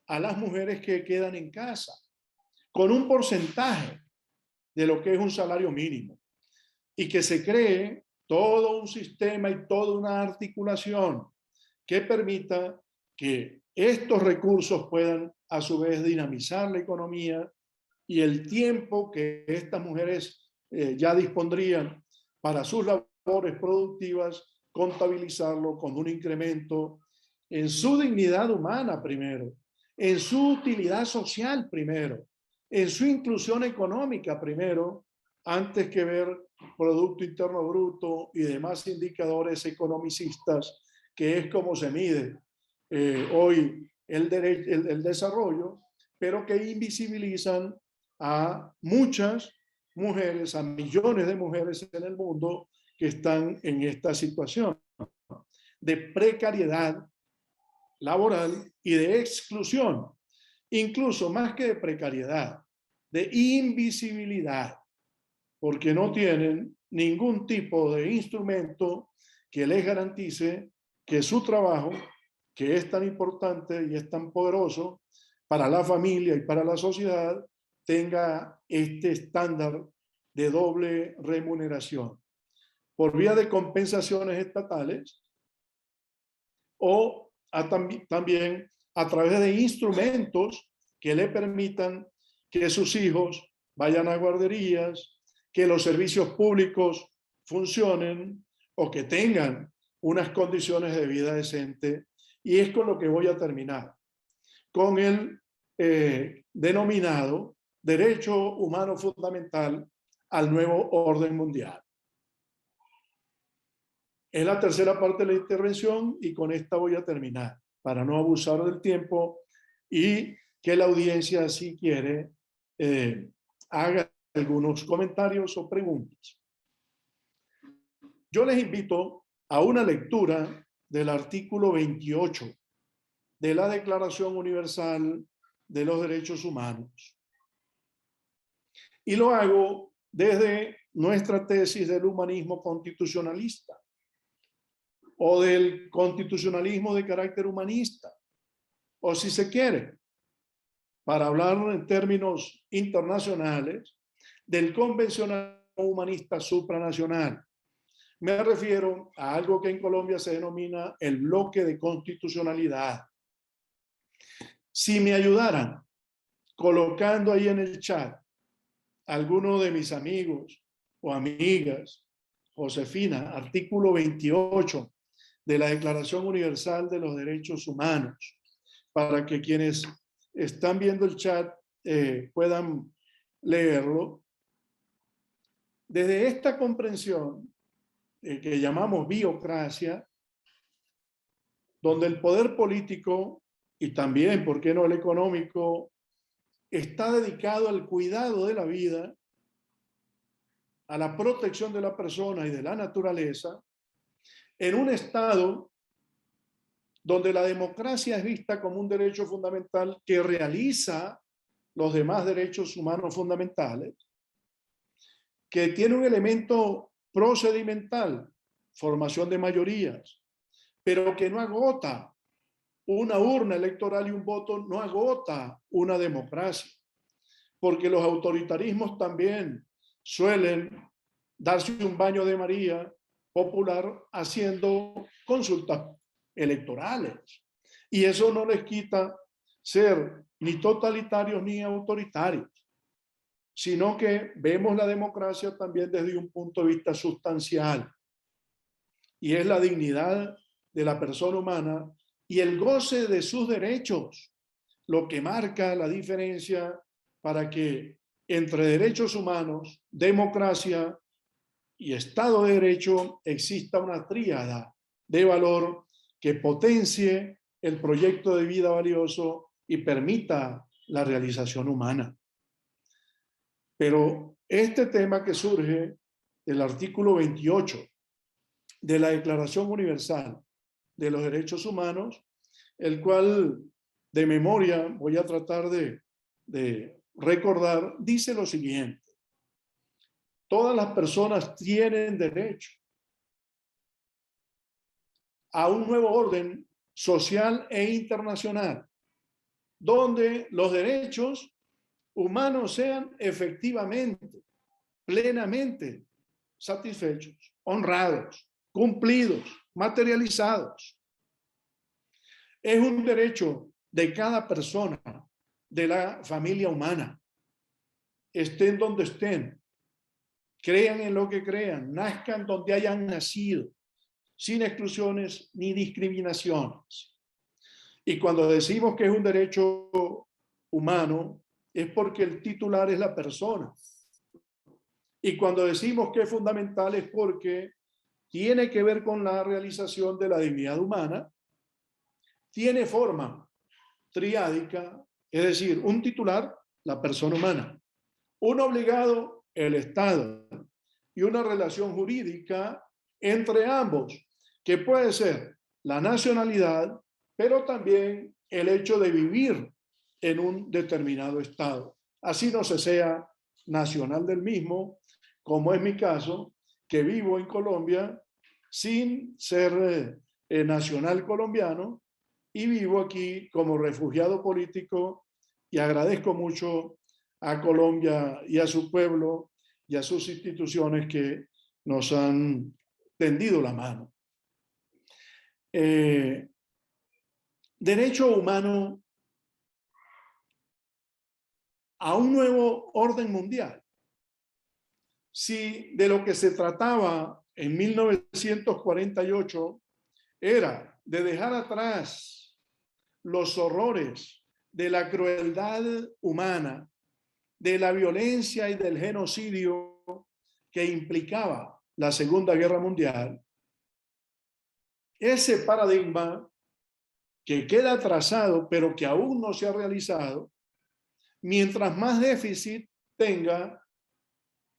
a las mujeres que quedan en casa, con un porcentaje de lo que es un salario mínimo, y que se cree todo un sistema y toda una articulación que permita que estos recursos puedan a su vez dinamizar la economía y el tiempo que estas mujeres ya dispondrían para sus labores productivas, contabilizarlo con un incremento en su dignidad humana primero, en su utilidad social primero, en su inclusión económica primero, antes que ver Producto Interno Bruto y demás indicadores economicistas, que es como se mide hoy el desarrollo, pero que invisibilizan a muchas mujeres, a millones de mujeres en el mundo que están en esta situación de precariedad laboral y de exclusión, incluso más que de precariedad, de invisibilidad, porque no tienen ningún tipo de instrumento que les garantice que su trabajo, que es tan importante y es tan poderoso para la familia y para la sociedad, tenga este estándar de doble remuneración por vía de compensaciones estatales o también a través de instrumentos que le permitan que sus hijos vayan a guarderías, que los servicios públicos funcionen o que tengan unas condiciones de vida decente. Y es con lo que voy a terminar, con el denominado derecho humano fundamental al nuevo orden mundial. Es la tercera parte de la intervención y con esta voy a terminar, para no abusar del tiempo y que la audiencia, si quiere, haga algunos comentarios o preguntas. Yo les invito a una lectura del artículo 28 de la Declaración Universal de los Derechos Humanos. Y lo hago desde nuestra tesis del humanismo constitucionalista o del constitucionalismo de carácter humanista, o si se quiere, para hablar en términos internacionales, del convencionalismo humanista supranacional. Me refiero a algo que en Colombia se denomina el bloque de constitucionalidad. Si me ayudaran colocando ahí en el chat alguno de mis amigos o amigas, Josefina, artículo 28 de la Declaración Universal de los Derechos Humanos, para que quienes están viendo el chat puedan leerlo. Desde esta comprensión que llamamos biocracia, donde el poder político y también, ¿por qué no el económico?, está dedicado al cuidado de la vida, a la protección de la persona y de la naturaleza, en un estado donde la democracia es vista como un derecho fundamental que realiza los demás derechos humanos fundamentales, que tiene un elemento procedimental, formación de mayorías, pero que no agota una urna electoral y un voto, no agota una democracia, porque los autoritarismos también suelen darse un baño de María popular haciendo consultas electorales. Y eso no les quita ser ni totalitarios ni autoritarios, sino que vemos la democracia también desde un punto de vista sustancial. Y es la dignidad de la persona humana y el goce de sus derechos lo que marca la diferencia para que entre derechos humanos, democracia y Estado de Derecho exista una tríada de valor que potencie el proyecto de vida valioso y permita la realización humana. Pero este tema que surge del artículo 28 de la Declaración Universal de los Derechos Humanos, el cual de memoria voy a tratar de recordar, dice lo siguiente: todas las personas tienen derecho a un nuevo orden social e internacional, donde los derechos humanos sean efectivamente, plenamente satisfechos, honrados, cumplidos, materializados. Es un derecho de cada persona, de la familia humana, estén donde estén, crean en lo que crean, nazcan donde hayan nacido, sin exclusiones ni discriminaciones. Y cuando decimos que es un derecho humano, es porque el titular es la persona. Y cuando decimos que es fundamental es porque tiene que ver con la realización de la dignidad humana, tiene forma triádica, es decir, un titular, la persona humana, un obligado, el Estado, y una relación jurídica entre ambos, que puede ser la nacionalidad, pero también el hecho de vivir en un determinado Estado. Así no se sea nacional del mismo, como es mi caso, que vivo en Colombia sin ser nacional colombiano y vivo aquí como refugiado político y agradezco mucho a Colombia y a su pueblo y a sus instituciones que nos han tendido la mano. Derecho humano a un nuevo orden mundial. Si de lo que se trataba en 1948 era de dejar atrás los horrores de la crueldad humana, de la violencia y del genocidio que implicaba la Segunda Guerra Mundial, ese paradigma que queda trazado pero que aún no se ha realizado, mientras más déficit tenga,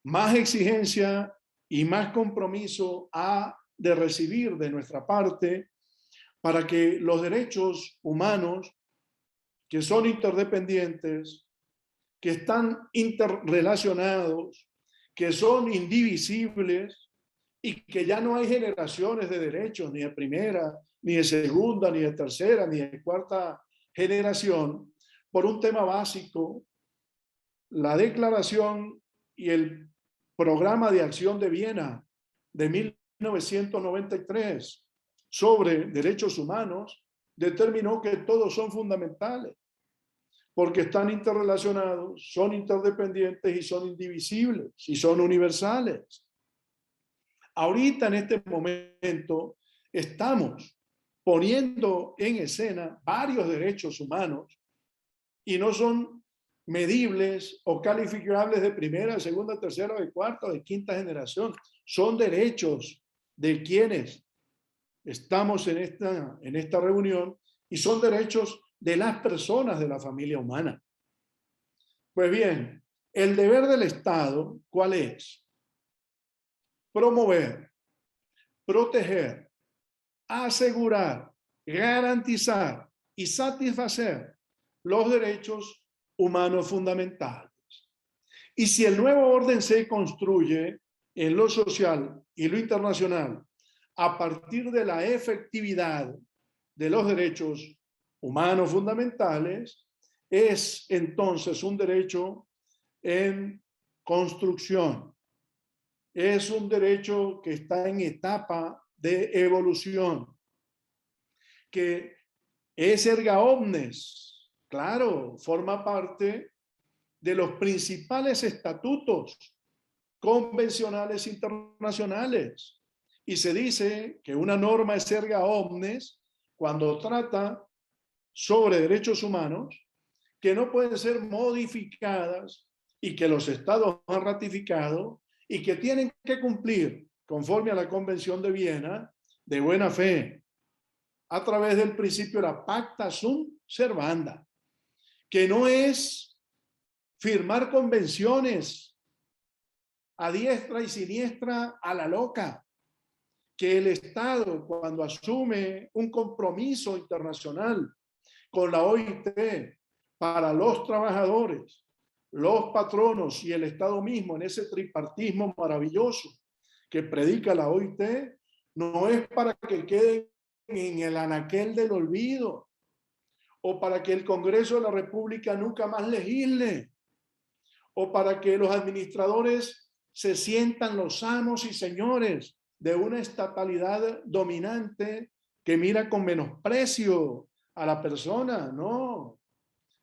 más exigencia y más compromiso ha de recibir de nuestra parte para que los derechos humanos, que son interdependientes, que están interrelacionados, que son indivisibles y que ya no hay generaciones de derechos, ni de primera, ni de segunda, ni de tercera, ni de cuarta generación, por un tema básico, la Declaración y el Programa de Acción de Viena de 1993 sobre derechos humanos determinó que todos son fundamentales, porque están interrelacionados, son interdependientes y son indivisibles y son universales. Ahorita en este momento estamos poniendo en escena varios derechos humanos y no son medibles o calificables de primera, segunda, tercera, de cuarta o de quinta generación. Son derechos de quienes estamos en esta reunión y son derechos de las personas de la familia humana. Pues bien, el deber del Estado, ¿cuál es? Promover, proteger, asegurar, garantizar y satisfacer los derechos humanos fundamentales. Y si el nuevo orden se construye en lo social y lo internacional a partir de la efectividad de los derechos humanos fundamentales, es entonces un derecho en construcción. Es un derecho que está en etapa de evolución, que es erga omnes, claro, forma parte de los principales estatutos convencionales internacionales. Y se dice que una norma es erga omnes cuando trata sobre derechos humanos que no pueden ser modificadas y que los estados han ratificado y que tienen que cumplir conforme a la Convención de Viena de buena fe a través del principio de la pacta sunt servanda, que no es firmar convenciones a diestra y siniestra a la loca, que el Estado, cuando asume un compromiso internacional con la OIT para los trabajadores, los patronos y el Estado mismo, en ese tripartismo maravilloso que predica la OIT, no es para que queden en el anaquel del olvido o para que el Congreso de la República nunca más legisle o para que los administradores se sientan los amos y señores de una estatalidad dominante que mira con menosprecio a la persona. No,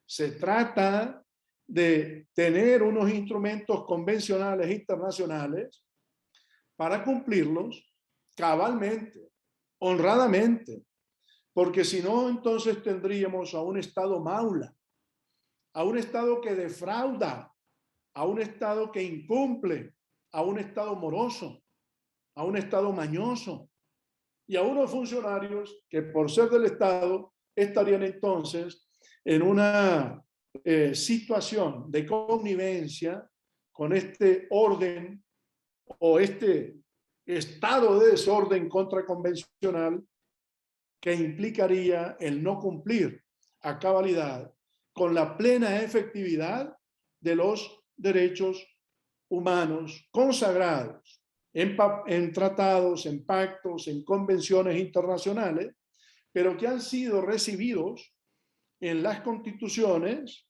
se trata de tener unos instrumentos convencionales internacionales para cumplirlos cabalmente, honradamente, porque si no, entonces tendríamos a un Estado maula, a un Estado que defrauda, a un Estado que incumple, a un Estado moroso, a un Estado mañoso y a unos funcionarios que por ser del Estado estarían entonces en una situación de connivencia con este orden o este estado de desorden contraconvencional que implicaría el no cumplir a cabalidad con la plena efectividad de los derechos humanos consagrados en tratados, en pactos, en convenciones internacionales, pero que han sido recibidos en las constituciones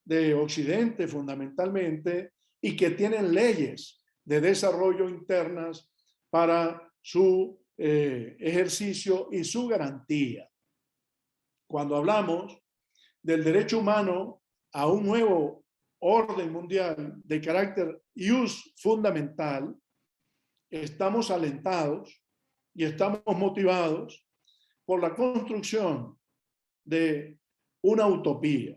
de Occidente fundamentalmente y que tienen leyes de desarrollo internas para su ejercicio y su garantía. Cuando hablamos del derecho humano a un nuevo orden mundial de carácter ius fundamental, estamos alentados y estamos motivados por la construcción de una utopía,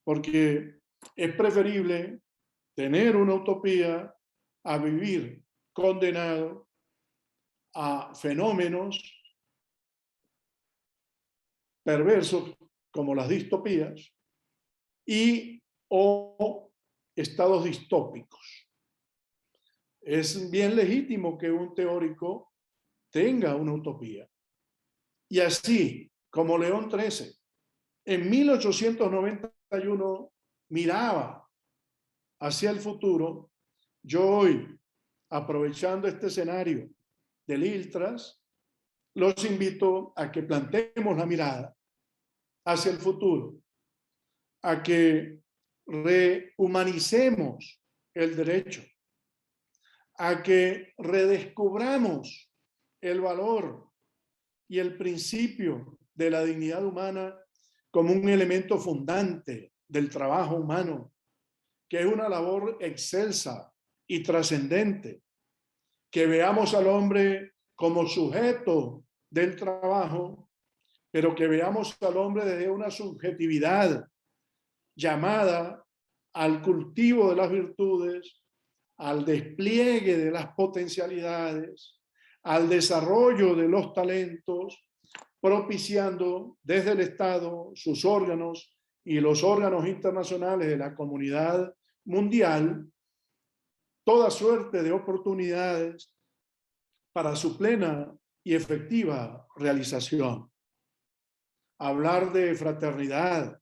porque es preferible tener una utopía a vivir condenado a fenómenos perversos como las distopías y o estados distópicos. Es bien legítimo que un teórico tenga una utopía. Y así como León XIII en 1891 miraba hacia el futuro, yo hoy, aprovechando este escenario del ILTRAS, los invito a que planteemos la mirada hacia el futuro, a que rehumanicemos el derecho, a que redescubramos el valor y el principio de la dignidad humana como un elemento fundante del trabajo humano, que es una labor excelsa y trascendente, que veamos al hombre como sujeto del trabajo pero que veamos al hombre desde una subjetividad llamada al cultivo de las virtudes, al despliegue de las potencialidades, al desarrollo de los talentos, propiciando desde el Estado, sus órganos y los órganos internacionales de la comunidad mundial toda suerte de oportunidades para su plena y efectiva realización. Hablar de fraternidad,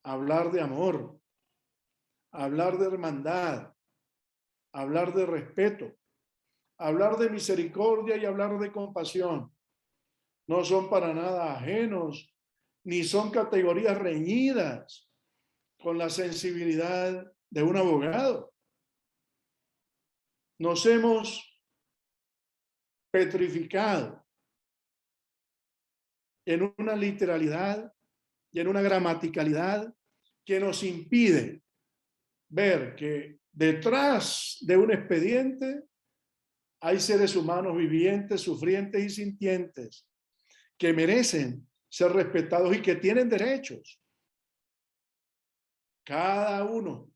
hablar de amor, hablar de hermandad, hablar de respeto, hablar de misericordia y hablar de compasión no son para nada ajenos, ni son categorías reñidas con la sensibilidad de un abogado. Nos hemos petrificado en una literalidad y en una gramaticalidad que nos impide ver que detrás de un expediente hay seres humanos vivientes, sufrientes y sintientes que merecen ser respetados y que tienen derechos. Cada uno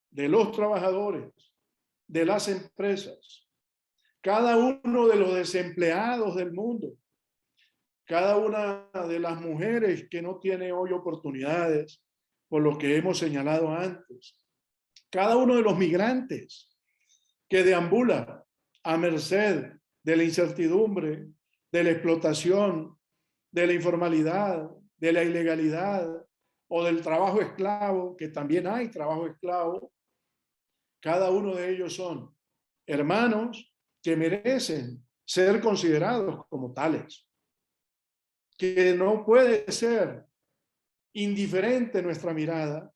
de los trabajadores de las empresas, cada uno de los desempleados del mundo, cada una de las mujeres que no tiene hoy oportunidades, por lo que hemos señalado antes, cada uno de los migrantes que deambula a merced de la incertidumbre, de la explotación, de la informalidad, de la ilegalidad o del trabajo esclavo, que también hay trabajo esclavo, cada uno de ellos son hermanos que merecen ser considerados como tales, que no puede ser indiferente nuestra mirada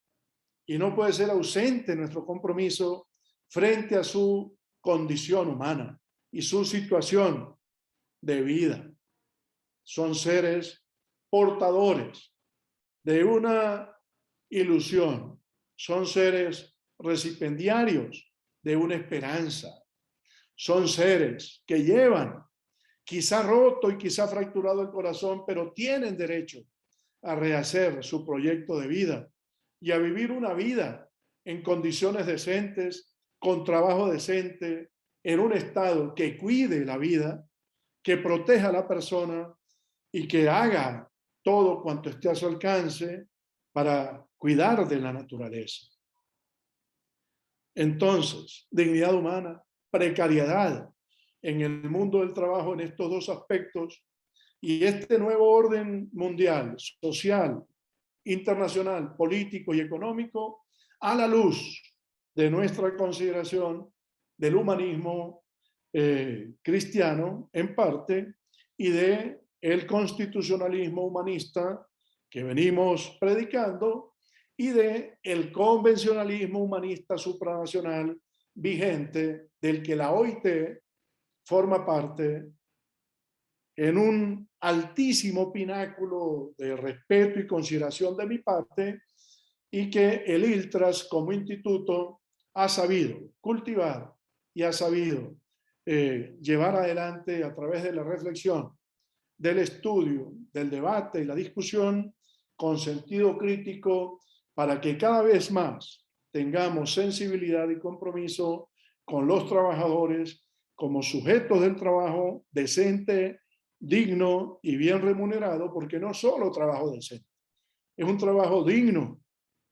y no puede ser ausente nuestro compromiso frente a su condición humana y su situación de vida. Son seres portadores de una ilusión, son seres recipiendarios de una esperanza, son seres que llevan quizá roto y quizá fracturado el corazón, pero tienen derecho a rehacer su proyecto de vida y a vivir una vida en condiciones decentes, con trabajo decente, en un estado que cuide la vida, que proteja a la persona y que haga todo cuanto esté a su alcance para cuidar de la naturaleza. Entonces, dignidad humana, precariedad en el mundo del trabajo en estos dos aspectos y este nuevo orden mundial, social, internacional, político y económico a la luz de nuestra consideración del humanismo cristiano en parte y de el constitucionalismo humanista que venimos predicando y de el convencionalismo humanista supranacional vigente del que la OIT forma parte en un altísimo pináculo de respeto y consideración de mi parte y que el ILTRAS como instituto ha sabido cultivar y ha sabido llevar adelante a través de la reflexión, del estudio, del debate y la discusión con sentido crítico para que cada vez más tengamos sensibilidad y compromiso con los trabajadores como sujetos del trabajo decente, digno y bien remunerado, porque no solo trabajo decente, es un trabajo digno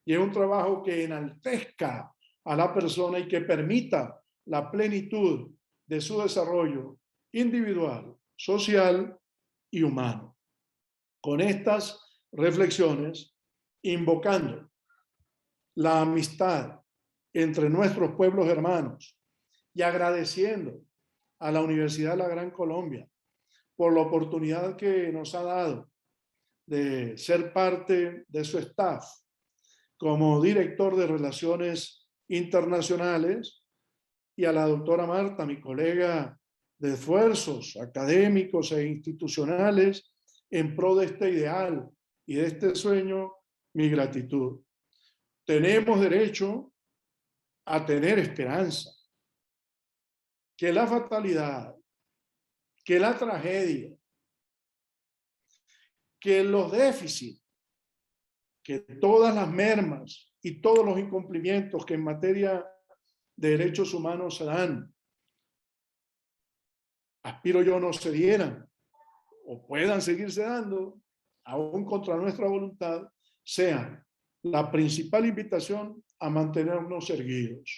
y es un trabajo que enaltezca a la persona y que permita la plenitud de su desarrollo individual, social y humano. Con estas reflexiones, invocando la amistad entre nuestros pueblos hermanos y agradeciendo a la Universidad de la Gran Colombia por la oportunidad que nos ha dado de ser parte de su staff como director de Relaciones Internacionales y a la doctora Marta, mi colega de esfuerzos académicos e institucionales en pro de este ideal y de este sueño, mi gratitud. Tenemos derecho a tener esperanza. Que la fatalidad, que la tragedia, que los déficits, que todas las mermas y todos los incumplimientos que en materia de derechos humanos se dan, aspiro yo, no se dieran o puedan seguirse dando, aún contra nuestra voluntad, sean la principal invitación a mantenernos erguidos.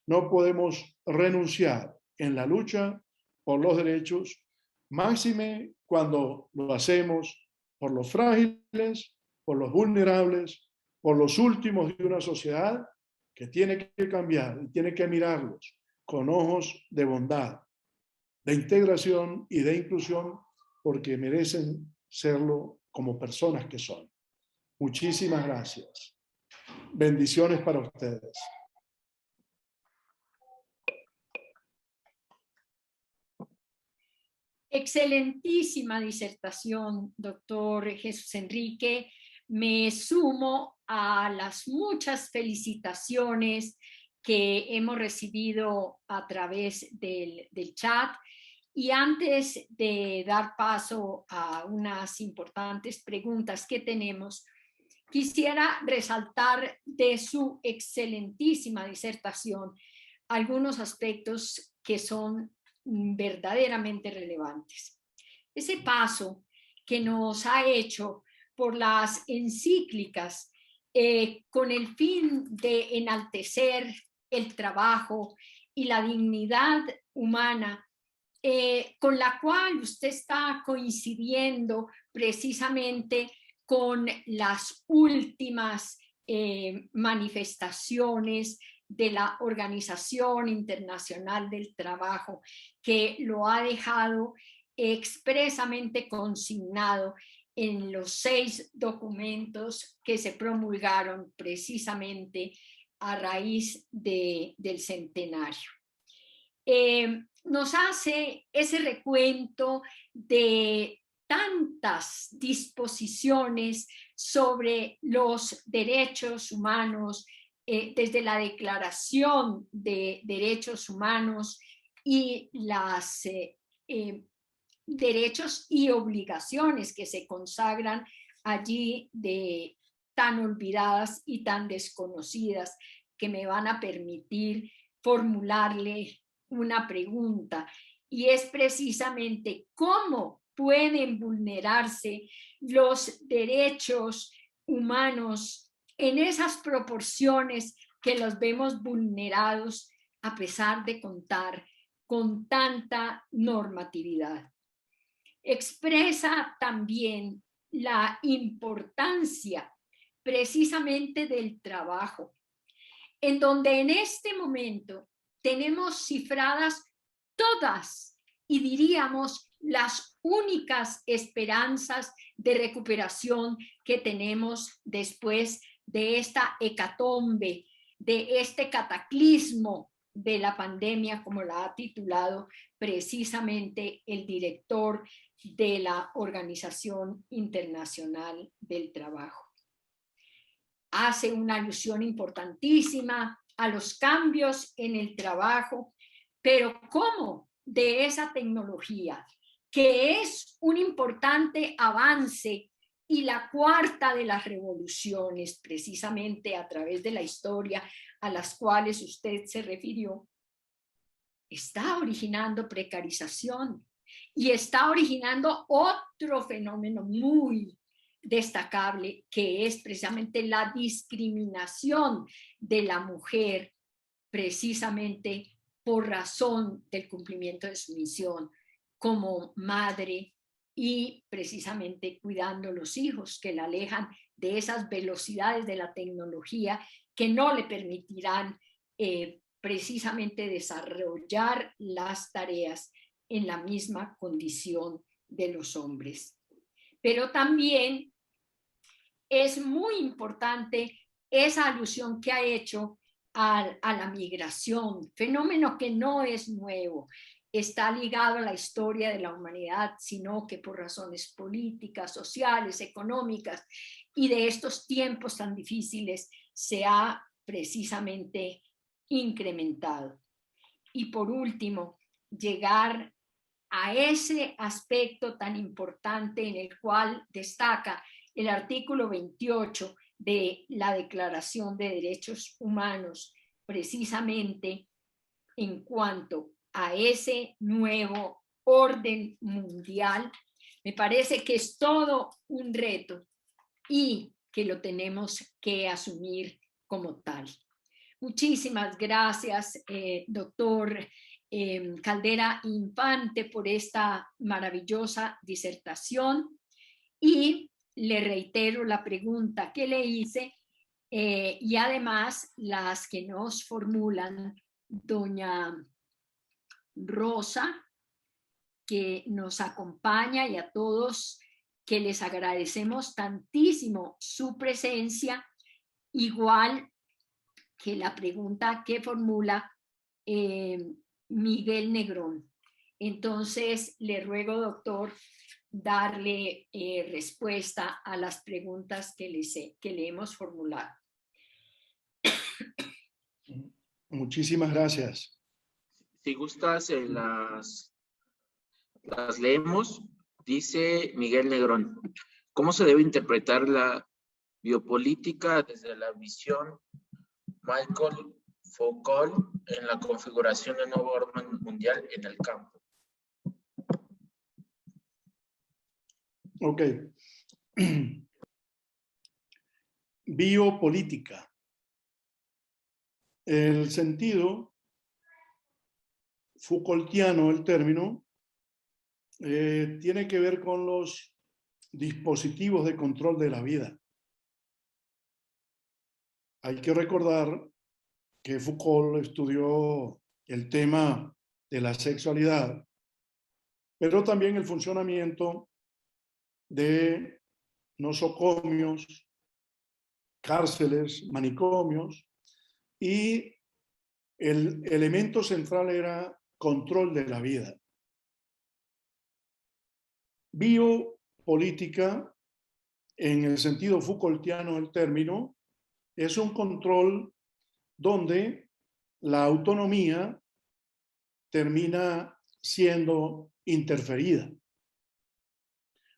No podemos renunciar en la lucha por los derechos, máxime cuando lo hacemos por los frágiles, por los vulnerables, por los últimos de una sociedad que tiene que cambiar y tiene que mirarlos con ojos de bondad, de integración y de inclusión, porque merecen serlo como personas que son. Muchísimas gracias. Bendiciones para ustedes. Excelentísima disertación, doctor Jesús Enrique. Me sumo a las muchas felicitaciones que hemos recibido a través del chat. Y antes de dar paso a unas importantes preguntas que tenemos, quisiera resaltar de su excelentísima disertación algunos aspectos que son verdaderamente relevantes. Ese paso que nos ha hecho por las encíclicas con el fin de enaltecer el trabajo y la dignidad humana, con la cual usted está coincidiendo precisamente con las últimas manifestaciones de la Organización Internacional del Trabajo, que lo ha dejado expresamente consignado en los 6 documentos que se promulgaron precisamente a raíz del centenario. Nos hace ese recuento de tantas disposiciones sobre los derechos humanos, desde la Declaración de Derechos Humanos y los derechos y obligaciones que se consagran allí, de tan olvidadas y tan desconocidas, que me van a permitir formularle una pregunta, y es precisamente cómo pueden vulnerarse los derechos humanos en esas proporciones que los vemos vulnerados a pesar de contar con tanta normatividad. Expresa también la importancia precisamente del trabajo, en donde en este momento tenemos cifradas todas, y diríamos las únicas esperanzas de recuperación que tenemos después de esta hecatombe, de este cataclismo de la pandemia, como la ha titulado precisamente el director de la Organización Internacional del Trabajo. Hace una alusión importantísima a los cambios en el trabajo, pero ¿cómo de esa tecnología, que es un importante avance y la cuarta de las revoluciones, precisamente a través de la historia a las cuales usted se refirió, está originando precarización y está originando otro fenómeno muy destacable, que es precisamente la discriminación de la mujer, precisamente por razón del cumplimiento de su misión como madre y precisamente cuidando los hijos, que la alejan de esas velocidades de la tecnología que no le permitirán precisamente desarrollar las tareas en la misma condición de los hombres. Pero también es muy importante esa alusión que ha hecho a la migración, fenómeno que no es nuevo, está ligado a la historia de la humanidad, sino que por razones políticas, sociales, económicas y de estos tiempos tan difíciles se ha precisamente incrementado. Y por último, llegar a ese aspecto tan importante en el cual destaca el artículo 28 de la Declaración de Derechos Humanos, precisamente en cuanto a ese nuevo orden mundial, me parece que es todo un reto y que lo tenemos que asumir como tal. Muchísimas gracias, doctor Caldera Infante, por esta maravillosa disertación, y le reitero la pregunta que le hice y además las que nos formulan doña Rosa, que nos acompaña, y a todos que les agradecemos tantísimo su presencia, igual que la pregunta que formula Miguel Negrón. Entonces, le ruego, doctor, darle respuesta a las preguntas que le hemos formulado. Muchísimas gracias. Si gustas, las leemos. Dice Miguel Negrón: ¿cómo se debe interpretar la biopolítica desde la visión Michael Foucault en la configuración del nuevo orden mundial en el campo? Ok. Biopolítica. El sentido Foucaultiano, el término, tiene que ver con los dispositivos de control de la vida. Hay que recordar que Foucault estudió el tema de la sexualidad, pero también el funcionamiento de nosocomios, cárceles, manicomios, y el elemento central era control de la vida. Biopolítica, en el sentido Foucaultiano del término, es un control donde la autonomía termina siendo interferida.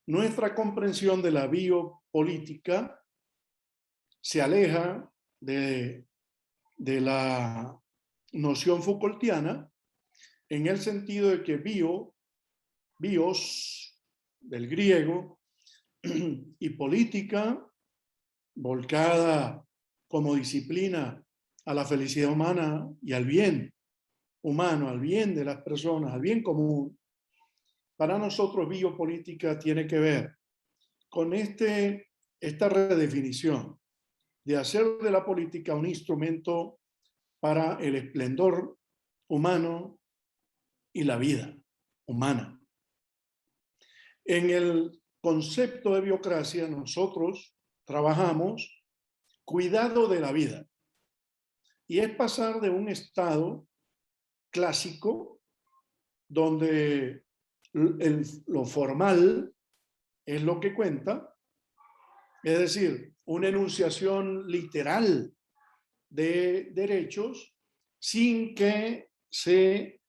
Nuestra comprensión de la biopolítica se aleja de la noción Foucaultiana, en el sentido de que bios, del griego, y política, volcada como disciplina a la felicidad humana y al bien humano, al bien de las personas, al bien común. Para nosotros biopolítica tiene que ver con esta redefinición de hacer de la política un instrumento para el esplendor humano y la vida humana. En el concepto de biocracia nosotros trabajamos cuidado de la vida, y es pasar de un estado clásico donde lo formal es lo que cuenta, es decir, una enunciación literal de derechos sin que se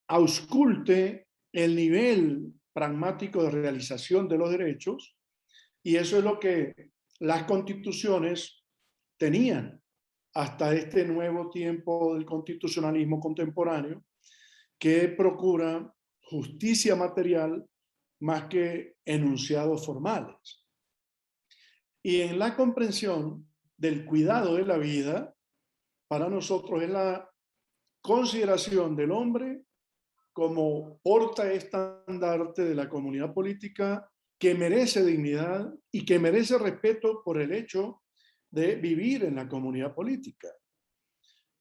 ausculte el nivel pragmático de realización de los derechos, y eso es lo que las constituciones tenían hasta este nuevo tiempo del constitucionalismo contemporáneo, que procura justicia material más que enunciados formales. Y en la comprensión del cuidado de la vida, para nosotros es la consideración del hombre como portaestandarte de la comunidad política, que merece dignidad y que merece respeto por el hecho de vivir en la comunidad política.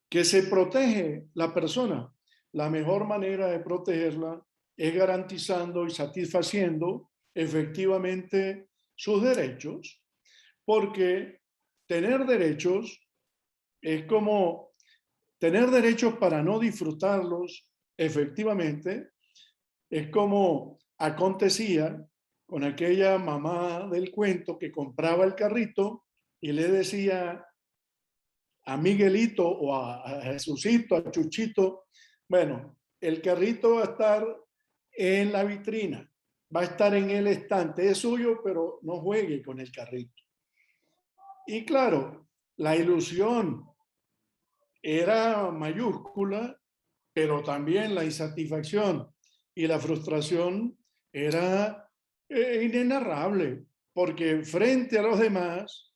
Que se protege la persona. La mejor manera de protegerla es garantizando y satisfaciendo efectivamente sus derechos, porque tener derechos es como tener derechos para no disfrutarlos efectivamente, es como acontecía con aquella mamá del cuento que compraba el carrito y le decía a Miguelito o a Jesucito, a Chuchito, bueno, el carrito va a estar en la vitrina, va a estar en el estante, es suyo, pero no juegue con el carrito. Y claro, la ilusión era mayúscula, pero también la insatisfacción y la frustración era inenarrable, porque frente a los demás,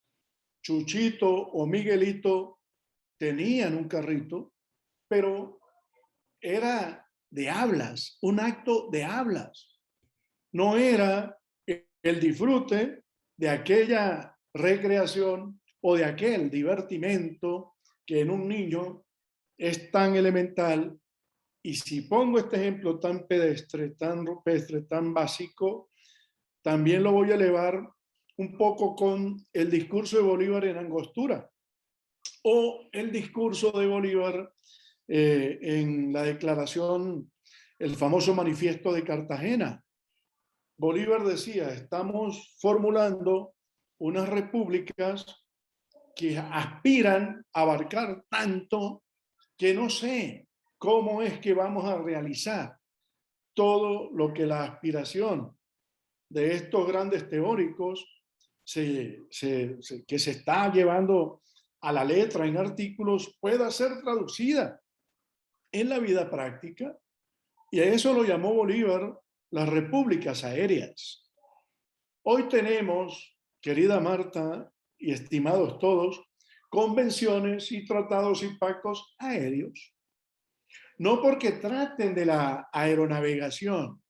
Chuchito o Miguelito tenían un carrito, pero era de hablas, un acto de hablas. No era el disfrute de aquella recreación o de aquel divertimento que en un niño es tan elemental. Y si pongo este ejemplo tan pedestre, tan rupestre, tan básico, también lo voy a elevar un poco con el discurso de Bolívar en Angostura o el discurso de Bolívar en la declaración, el famoso manifiesto de Cartagena. Bolívar decía, estamos formulando unas repúblicas que aspiran a abarcar tanto que no sé cómo es que vamos a realizar todo lo que la aspiración de estos grandes teóricos que se está llevando a la letra en artículos pueda ser traducida en la vida práctica. Y a eso lo llamó Bolívar las repúblicas aéreas. Hoy tenemos, querida Marta y estimados todos, convenciones y tratados y pactos aéreos. No porque traten de la aeronavegación,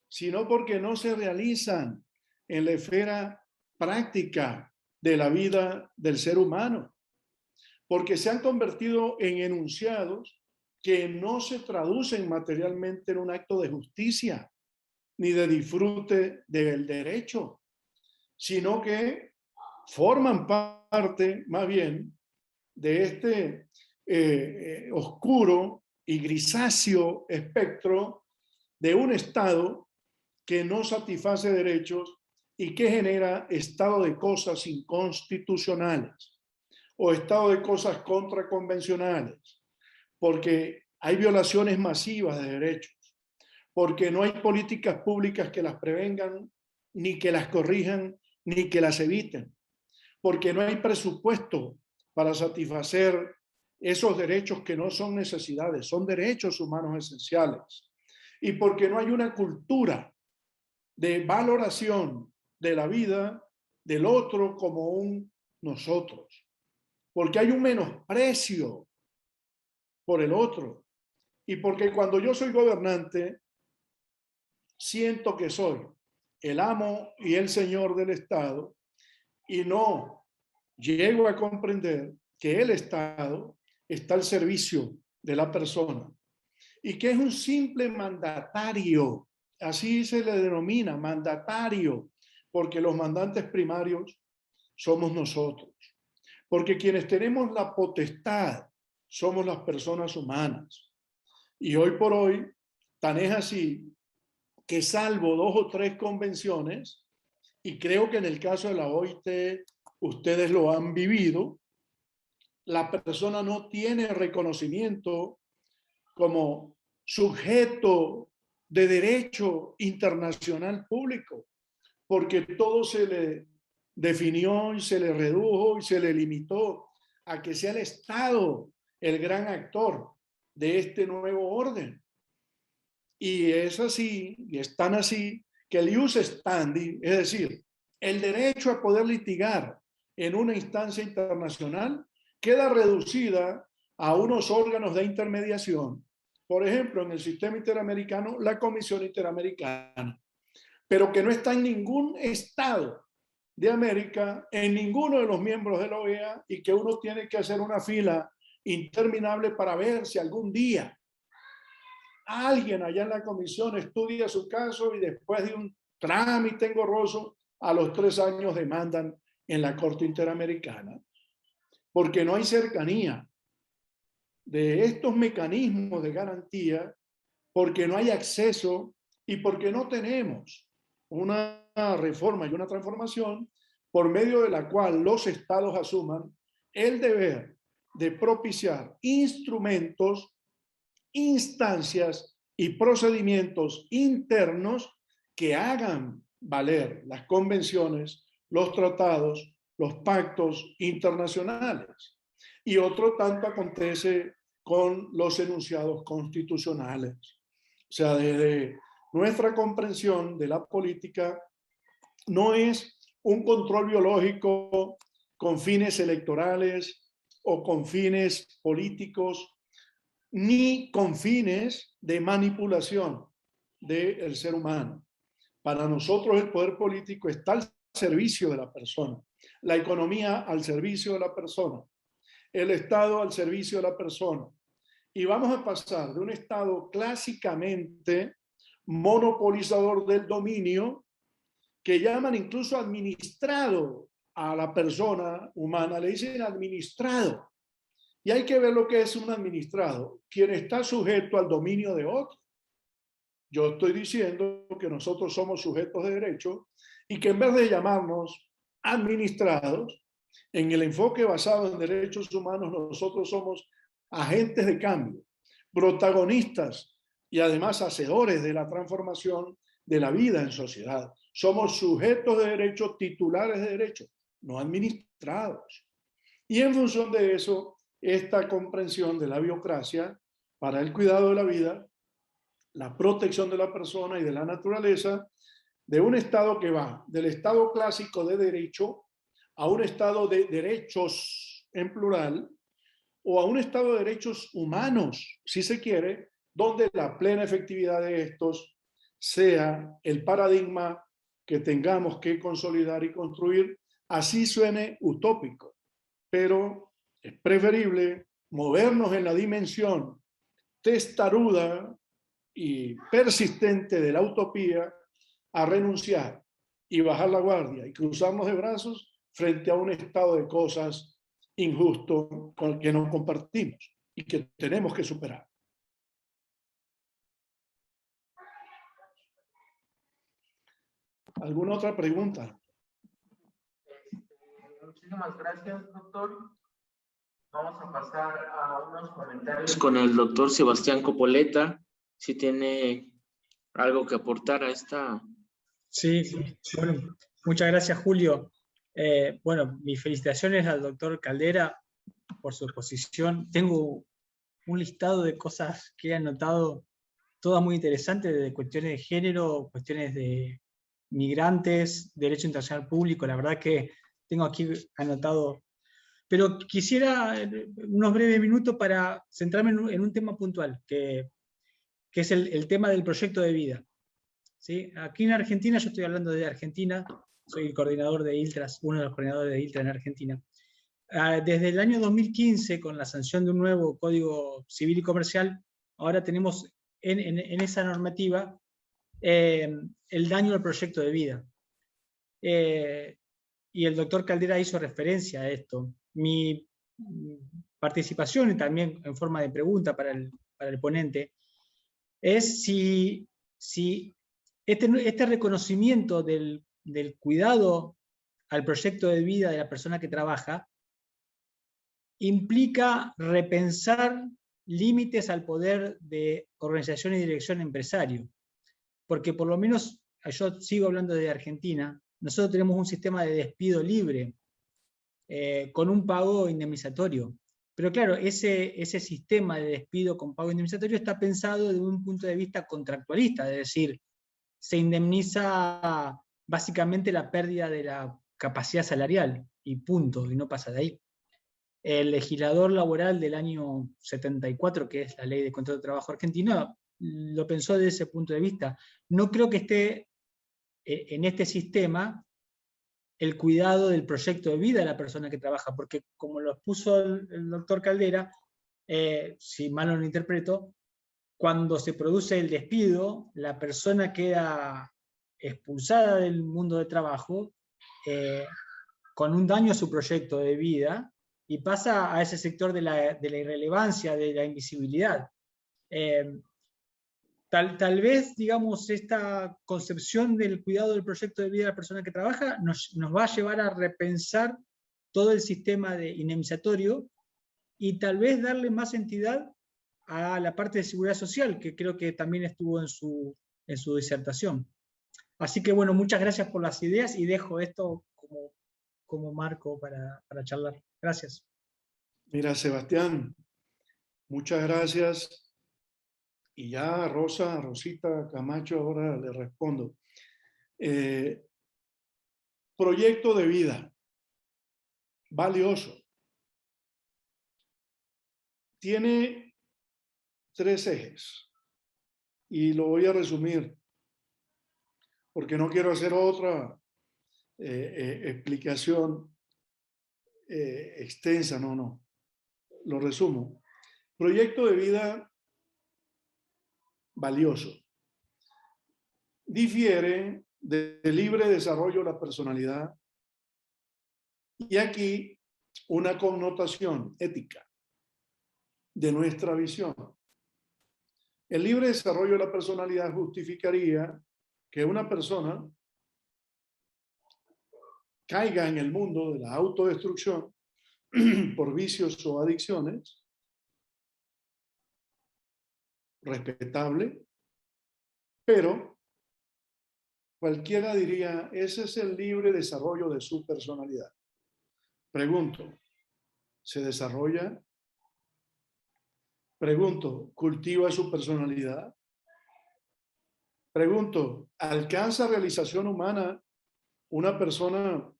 sino porque no se realizan en la esfera práctica de la vida del ser humano, porque se han convertido en enunciados que no se traducen materialmente en un acto de justicia ni de disfrute del derecho, sino que forman parte más bien de este oscuro y grisáceo espectro de un Estado que no satisface derechos y que genera estado de cosas inconstitucionales o estado de cosas contraconvencionales, porque hay violaciones masivas de derechos, porque no hay políticas públicas que las prevengan, ni que las corrijan, ni que las eviten, porque no hay presupuesto para satisfacer esos derechos que no son necesidades, son derechos humanos esenciales, y porque no hay una cultura de valoración de la vida del otro como un nosotros, porque hay un menosprecio por el otro, y porque cuando yo soy gobernante, siento que soy el amo y el señor del Estado y no llego a comprender que el Estado está al servicio de la persona y que es un simple mandatario, así se le denomina, mandatario, porque los mandantes primarios somos nosotros, porque quienes tenemos la potestad somos las personas humanas. Y hoy por hoy, tan es así que salvo 2 o 3 convenciones, y creo que en el caso de la OIT ustedes lo han vivido, la persona no tiene reconocimiento como sujeto de derecho internacional público, porque todo se le definió y se le redujo y se le limitó a que sea el Estado el gran actor de este nuevo orden. Y es así, y es tan así, que el ius standi, es decir, el derecho a poder litigar en una instancia internacional, queda reducida a unos órganos de intermediación. Por ejemplo, en el sistema interamericano, la Comisión Interamericana, pero que no está en ningún estado de América, en ninguno de los miembros de la OEA, y que uno tiene que hacer una fila interminable para ver si algún día alguien allá en la comisión estudia su caso y después de un trámite engorroso, a los 3 años demandan en la Corte Interamericana, porque no hay cercanía de estos mecanismos de garantía, porque no hay acceso y porque no tenemos una reforma y una transformación por medio de la cual los estados asuman el deber de propiciar instrumentos, instancias y procedimientos internos que hagan valer las convenciones, los tratados, los pactos internacionales. Y otro tanto acontece con los enunciados constitucionales. O sea, desde nuestra comprensión de la política, no es un control biológico con fines electorales o con fines políticos, ni con fines de manipulación del ser humano. Para nosotros el poder político está al servicio de la persona, la economía al servicio de la persona, el Estado al servicio de la persona. Y vamos a pasar de un Estado clásicamente monopolizador del dominio, que llaman incluso administrado a la persona humana, le dicen administrado. Y hay que ver lo que es un administrado, quien está sujeto al dominio de otro. Yo estoy diciendo que nosotros somos sujetos de derecho y que en vez de llamarnos administrados, en el enfoque basado en derechos humanos, nosotros somos agentes de cambio, protagonistas y además hacedores de la transformación de la vida en sociedad. Somos sujetos de derecho, titulares de derecho, no administrados. Y en función de eso, esta comprensión de la biocracia para el cuidado de la vida, la protección de la persona y de la naturaleza, de un Estado que va del Estado clásico de derecho a un Estado de derechos en plural, o a un Estado de derechos humanos, si se quiere, donde la plena efectividad de estos sea el paradigma que tengamos que consolidar y construir, así suene utópico, pero es preferible movernos en la dimensión testaruda y persistente de la utopía a renunciar y bajar la guardia y cruzarnos de brazos frente a un estado de cosas injusto con el que no compartimos y que tenemos que superar. ¿Alguna otra pregunta? Muchísimas gracias, doctor. Vamos a pasar a unos comentarios con el doctor Sebastián Copoleta, si tiene algo que aportar a esta. Sí, bueno, muchas gracias, Julio. Bueno, mis felicitaciones al doctor Caldera por su exposición. Tengo un listado de cosas que he anotado, todas muy interesantes, desde cuestiones de género, cuestiones de migrantes, derecho internacional público. La verdad que tengo aquí anotado. Pero quisiera unos breves minutos para centrarme en un tema puntual, que es el tema del proyecto de vida. ¿Sí? Aquí en Argentina, yo estoy hablando de Argentina, soy el coordinador de ILTRAS, uno de los coordinadores de ILTRA en Argentina. Desde el año 2015, con la sanción de un nuevo Código Civil y Comercial, ahora tenemos en esa normativa el daño al proyecto de vida. Y el doctor Caldera hizo referencia a esto. Mi participación, y también en forma de pregunta para el ponente, es si este reconocimiento del cuidado al proyecto de vida de la persona que trabaja implica repensar límites al poder de organización y dirección empresario. Porque por lo menos, yo sigo hablando de Argentina, nosotros tenemos un sistema de despido libre, con un pago indemnizatorio. Pero claro, ese sistema de despido con pago indemnizatorio está pensado desde un punto de vista contractualista, es decir, se indemniza básicamente la pérdida de la capacidad salarial, y punto, y no pasa de ahí. El legislador laboral del año 74, que es la Ley de Contrato de Trabajo argentina, lo pensó desde ese punto de vista. No creo que esté en este sistema el cuidado del proyecto de vida de la persona que trabaja, porque como lo expuso el doctor Caldera, si mal no lo interpreto, cuando se produce el despido, la persona queda expulsada del mundo de trabajo con un daño a su proyecto de vida y pasa a ese sector de la irrelevancia, de la invisibilidad. Tal vez, digamos, esta concepción del cuidado del proyecto de vida de la persona que trabaja nos va a llevar a repensar todo el sistema de indemnizatorio y tal vez darle más entidad a la parte de seguridad social, que creo que también estuvo en su disertación. Así que bueno, muchas gracias por las ideas y dejo esto como marco para charlar. Gracias. Mira, Sebastián, muchas gracias. Y ya a Rosita Camacho, ahora le respondo. Proyecto de vida, valioso. Tiene 3 ejes y lo voy a resumir porque no quiero hacer otra explicación extensa, no. Lo resumo. Proyecto de vida valioso. Difiere del libre desarrollo de la personalidad y aquí una connotación ética de nuestra visión. El libre desarrollo de la personalidad justificaría que una persona caiga en el mundo de la autodestrucción por vicios o adicciones, respetable, pero cualquiera diría, ese es el libre desarrollo de su personalidad. Pregunto, ¿se desarrolla? Pregunto, ¿cultiva su personalidad? Pregunto, ¿alcanza realización humana una persona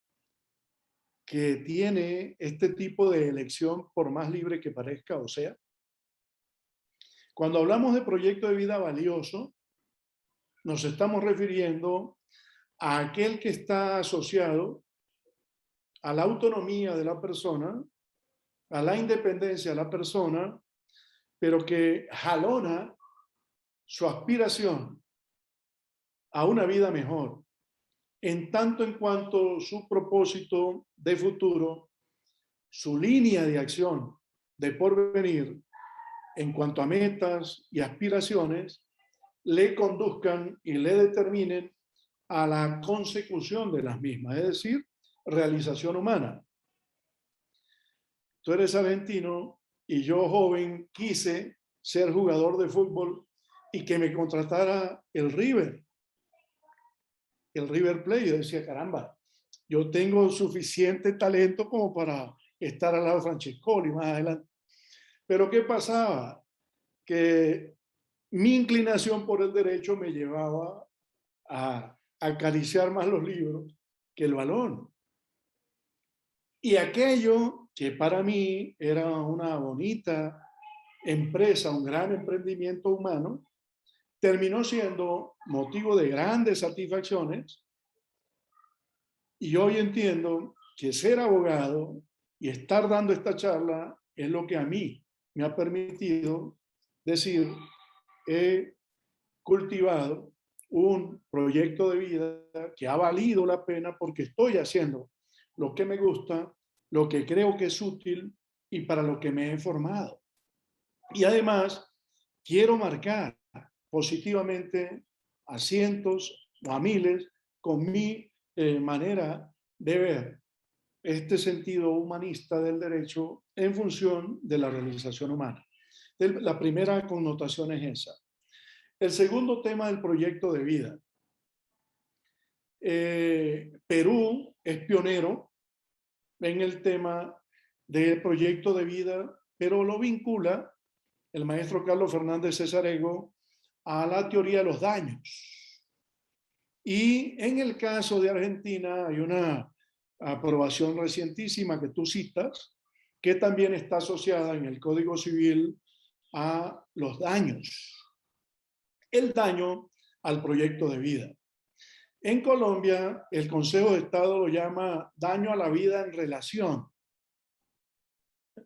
que tiene este tipo de elección, por más libre que parezca o sea? Cuando hablamos de proyecto de vida valioso, nos estamos refiriendo a aquel que está asociado a la autonomía de la persona, a la independencia de la persona, pero que jalona su aspiración a una vida mejor, en tanto en cuanto su propósito de futuro, su línea de acción de porvenir, en cuanto a metas y aspiraciones, le conduzcan y le determinen a la consecución de las mismas, es decir, realización humana. Tú eres argentino y yo, joven, quise ser jugador de fútbol y que me contratara el River Plate. Yo decía, caramba, yo tengo suficiente talento como para estar al lado de Francescoli más adelante. Pero ¿qué pasaba? Que mi inclinación por el derecho me llevaba a acariciar más los libros que el balón. Y aquello que para mí era una bonita empresa, un gran emprendimiento humano, terminó siendo motivo de grandes satisfacciones. Y hoy entiendo que ser abogado y estar dando esta charla es lo que a mí me ha permitido decir, he cultivado un proyecto de vida que ha valido la pena porque estoy haciendo lo que me gusta, lo que creo que es útil y para lo que me he formado. Y además, quiero marcar positivamente a cientos o a miles con mi manera de ver este sentido humanista del derecho en función de la realización humana. La primera connotación es esa. El segundo tema del proyecto de vida. Perú es pionero en el tema del proyecto de vida, pero lo vincula el maestro Carlos Fernández Cesarego a la teoría de los daños. Y en el caso de Argentina hay una aprobación recientísima que tú citas, que también está asociada en el Código Civil a los daños. El daño al proyecto de vida. En Colombia, el Consejo de Estado lo llama daño a la vida en relación.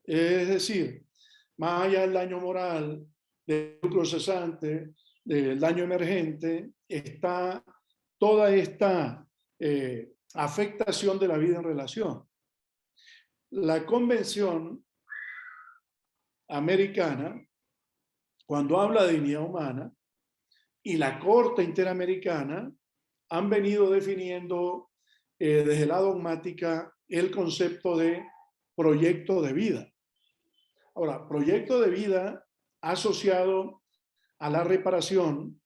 Es decir, más allá del daño moral, del lucro cesante, del daño emergente, está toda esta afectación de la vida en relación. La Convención Americana, cuando habla de dignidad humana, y la Corte Interamericana han venido definiendo desde la dogmática el concepto de proyecto de vida. Ahora, proyecto de vida asociado a la reparación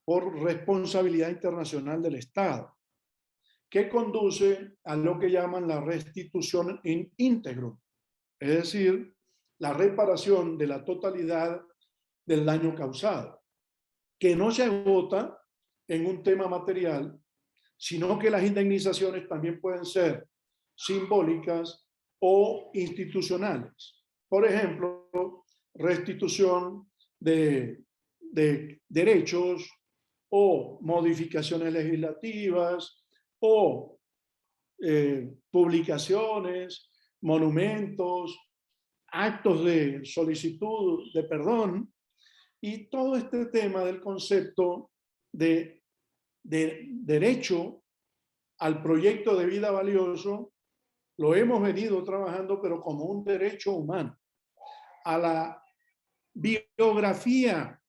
por responsabilidad internacional del Estado, que conduce a lo que llaman la restitución in integrum, es decir, la reparación de la totalidad del daño causado, que no se agota en un tema material, sino que las indemnizaciones también pueden ser simbólicas o institucionales. Por ejemplo, restitución de derechos o modificaciones legislativas o publicaciones, monumentos, actos de solicitud de perdón, y todo este tema del concepto de derecho al proyecto de vida valioso lo hemos venido trabajando, pero como un derecho humano. A la biografía,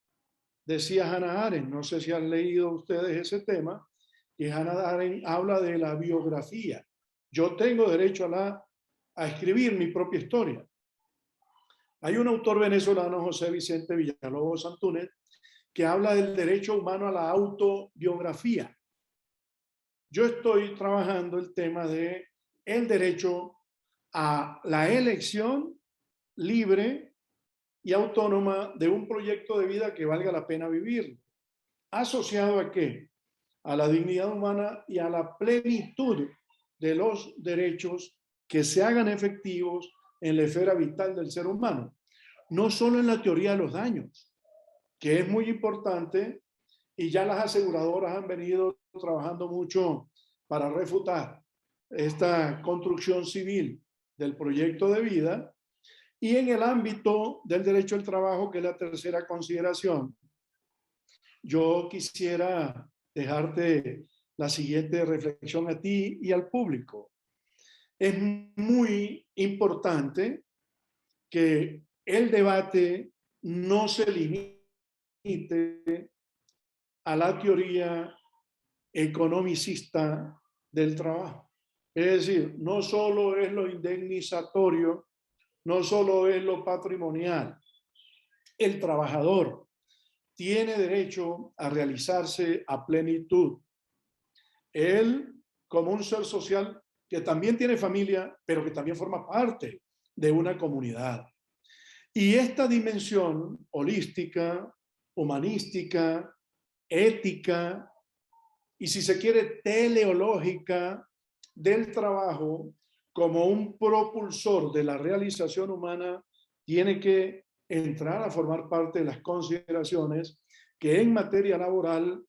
decía Hannah Arendt, no sé si han leído ustedes ese tema, que Hannah Arendt habla de la biografía. Yo tengo derecho a escribir mi propia historia. Hay un autor venezolano, José Vicente Villalobos Antúnez, que habla del derecho humano a la autobiografía. Yo estoy trabajando el tema de el derecho a la elección libre y autónoma de un proyecto de vida que valga la pena vivir. ¿Asociado a qué? A la dignidad humana y a la plenitud de los derechos que se hagan efectivos en la esfera vital del ser humano. No solo en la teoría de los daños, que es muy importante, y ya las aseguradoras han venido trabajando mucho para refutar esta construcción civil del proyecto de vida, y en el ámbito del derecho al trabajo, que es la tercera consideración, yo quisiera dejarte la siguiente reflexión a ti y al público. Es muy importante que el debate no se limite a la teoría economicista del trabajo. Es decir, no solo es lo indemnizatorio, no solo es lo patrimonial. El trabajador tiene derecho a realizarse a plenitud. Él, como un ser social que también tiene familia, pero que también forma parte de una comunidad. Y esta dimensión holística, humanística, ética y, si se quiere, teleológica del trabajo como un propulsor de la realización humana tiene que entrar a formar parte de las consideraciones que en materia laboral,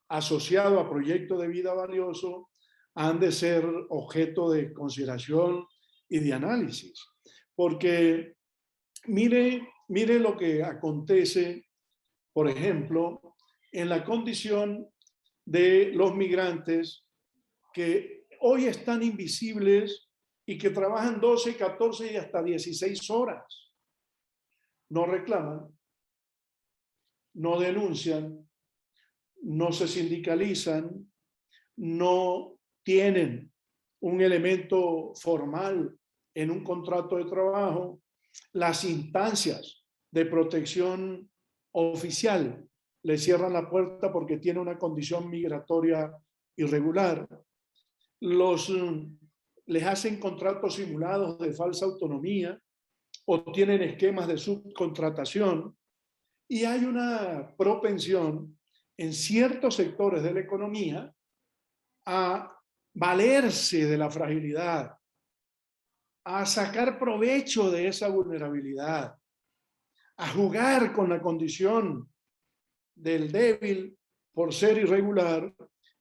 asociado a proyectos de vida valioso, han de ser objeto de consideración y de análisis. Porque mire lo que acontece, por ejemplo, en la condición de los migrantes que hoy están invisibles y que trabajan 12, 14 y hasta 16 horas. No reclaman, no denuncian, no se sindicalizan, no tienen un elemento formal en un contrato de trabajo. Las instancias de protección oficial le cierran la puerta porque tiene una condición migratoria irregular. Les hacen contratos simulados de falsa autonomía o tienen esquemas de subcontratación, y hay una propensión en ciertos sectores de la economía a valerse de la fragilidad, a sacar provecho de esa vulnerabilidad, a jugar con la condición del débil por ser irregular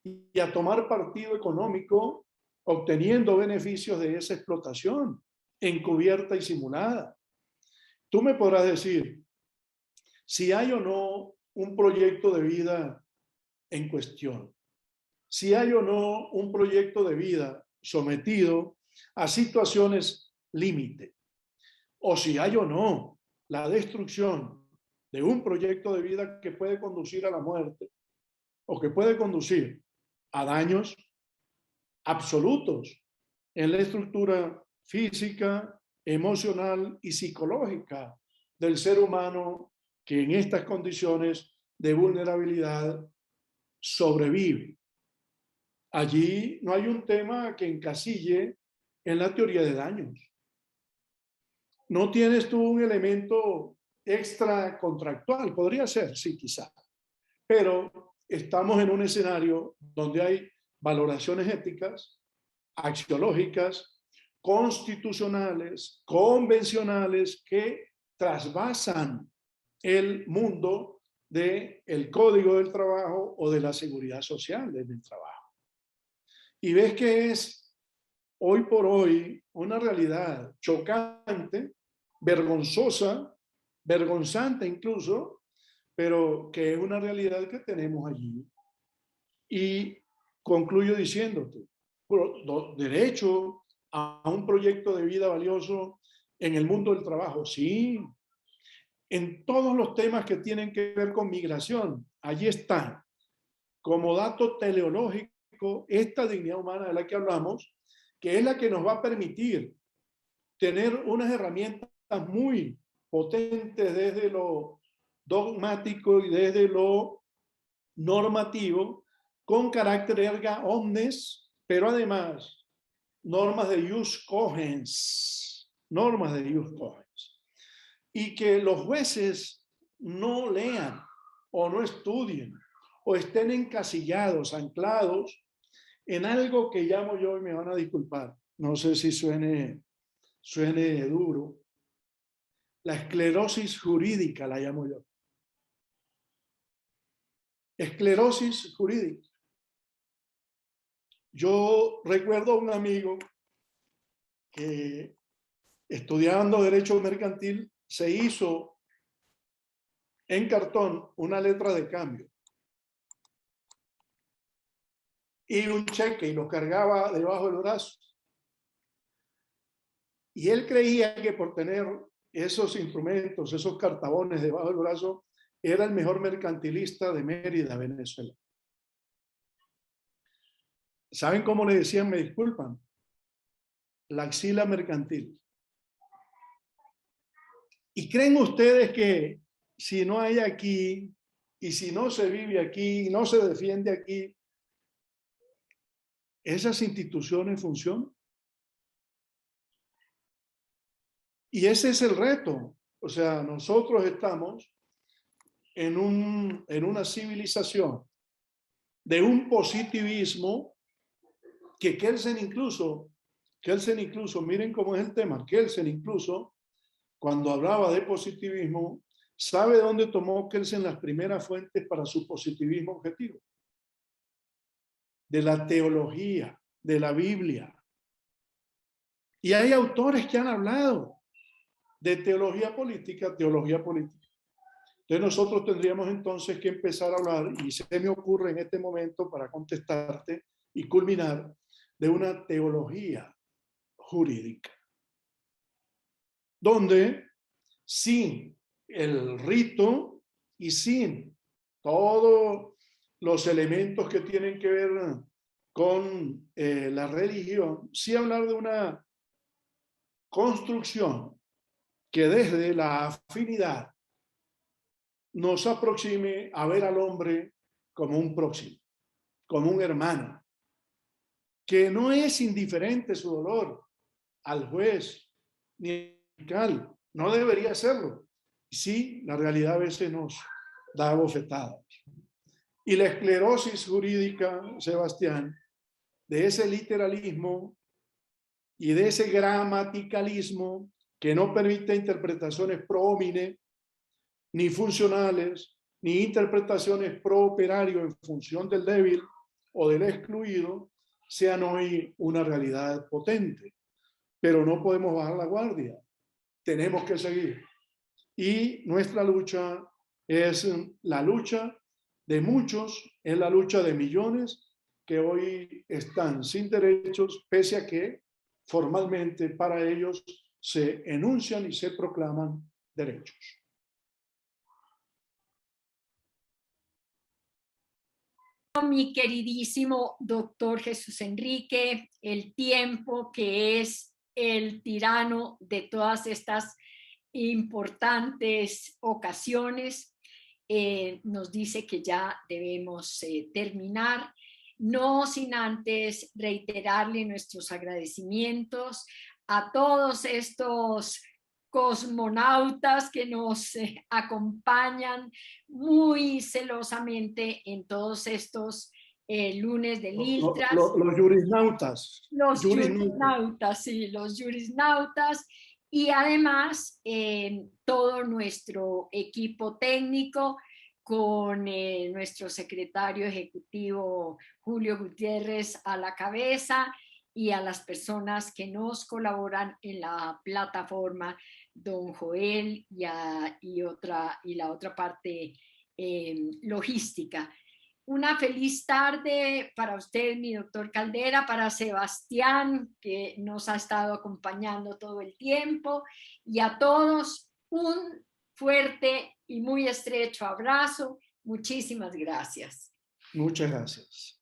y a tomar partido económico obteniendo beneficios de esa explotación encubierta y simulada. Tú me podrás decir si hay o no un proyecto de vida en cuestión, si hay o no un proyecto de vida sometido a situaciones límite, o si hay o no la destrucción de un proyecto de vida que puede conducir a la muerte o que puede conducir a daños absolutos en la estructura física, emocional y psicológica del ser humano que en estas condiciones de vulnerabilidad sobrevive. Allí no hay un tema que encasille en la teoría de daños. No tienes tú un elemento extra contractual, podría ser, sí, quizá, pero estamos en un escenario donde hay valoraciones éticas, axiológicas, constitucionales, convencionales, que trasvasan el mundo del código del trabajo o de la seguridad social del trabajo. Y ves que es hoy por hoy una realidad chocante, vergonzosa, vergonzante incluso, pero que es una realidad que tenemos allí. Y concluyo diciéndote, derecho a un proyecto de vida valioso en el mundo del trabajo, sí. En todos los temas que tienen que ver con migración, allí está. Como dato teleológico, esta dignidad humana de la que hablamos, que es la que nos va a permitir tener unas herramientas muy potentes desde lo dogmático y desde lo normativo, con carácter erga omnes, pero además normas de jus cogens, normas de jus cogens, y que los jueces no lean o no estudien o estén encasillados, anclados en algo que llamo yo, y me van a disculpar, no sé si suene duro, la esclerosis jurídica la llamo yo. Esclerosis jurídica. Yo recuerdo a un amigo que, estudiando Derecho Mercantil, se hizo en cartón una letra de cambio y un cheque, y lo cargaba debajo del brazo. Y él creía que por tener esos instrumentos, esos cartabones debajo del brazo, era el mejor mercantilista de Mérida, Venezuela. ¿Saben cómo le decían? Me disculpan. La axila mercantil. ¿Y creen ustedes que si no hay aquí, y si no se vive aquí, y no se defiende aquí, esas instituciones funcionan? Y ese es el reto. O sea, nosotros estamos en una civilización de un positivismo que Kelsen incluso, miren cómo es el tema, Kelsen incluso, cuando hablaba de positivismo, ¿sabe dónde tomó Kelsen las primeras fuentes para su positivismo objetivo? De la teología, de la Biblia. Y hay autores que han hablado de teología política. Entonces nosotros tendríamos entonces que empezar a hablar, y se me ocurre en este momento para contestarte y culminar, de una teología jurídica, donde sin el rito y sin todos los elementos que tienen que ver con la religión, sí hablar de una construcción que desde la afinidad nos aproxime a ver al hombre como un próximo, como un hermano, que no es indiferente su dolor al juez ni al fiscal, no debería serlo. Sí, la realidad a veces nos da bofetadas. Y la esclerosis jurídica, Sebastián, de ese literalismo y de ese gramaticalismo que no permite interpretaciones pro homine, ni funcionales, ni interpretaciones pro operario en función del débil o del excluido, sean hoy una realidad potente. Pero no podemos bajar la guardia. Tenemos que seguir. Y nuestra lucha es la lucha de muchos, es la lucha de millones que hoy están sin derechos, pese a que formalmente para ellos se enuncian y se proclaman derechos. Mi queridísimo doctor Jesús Enrique, el tiempo, que es el tirano de todas estas importantes ocasiones, nos dice que ya debemos terminar, no sin antes reiterarle nuestros agradecimientos a todos estos cosmonautas que nos acompañan muy celosamente en todos estos lunes de Liltras. Los jurisnautas. Los jurisnautas, sí, los jurisnautas. Y además todo nuestro equipo técnico con nuestro secretario ejecutivo Julio Gutiérrez a la cabeza y a las personas que nos colaboran en la plataforma, don Joel y la otra parte logística. Una feliz tarde para usted, mi doctor Caldera, para Sebastián, que nos ha estado acompañando todo el tiempo, y a todos un fuerte y muy estrecho abrazo. Muchísimas gracias. Muchas gracias.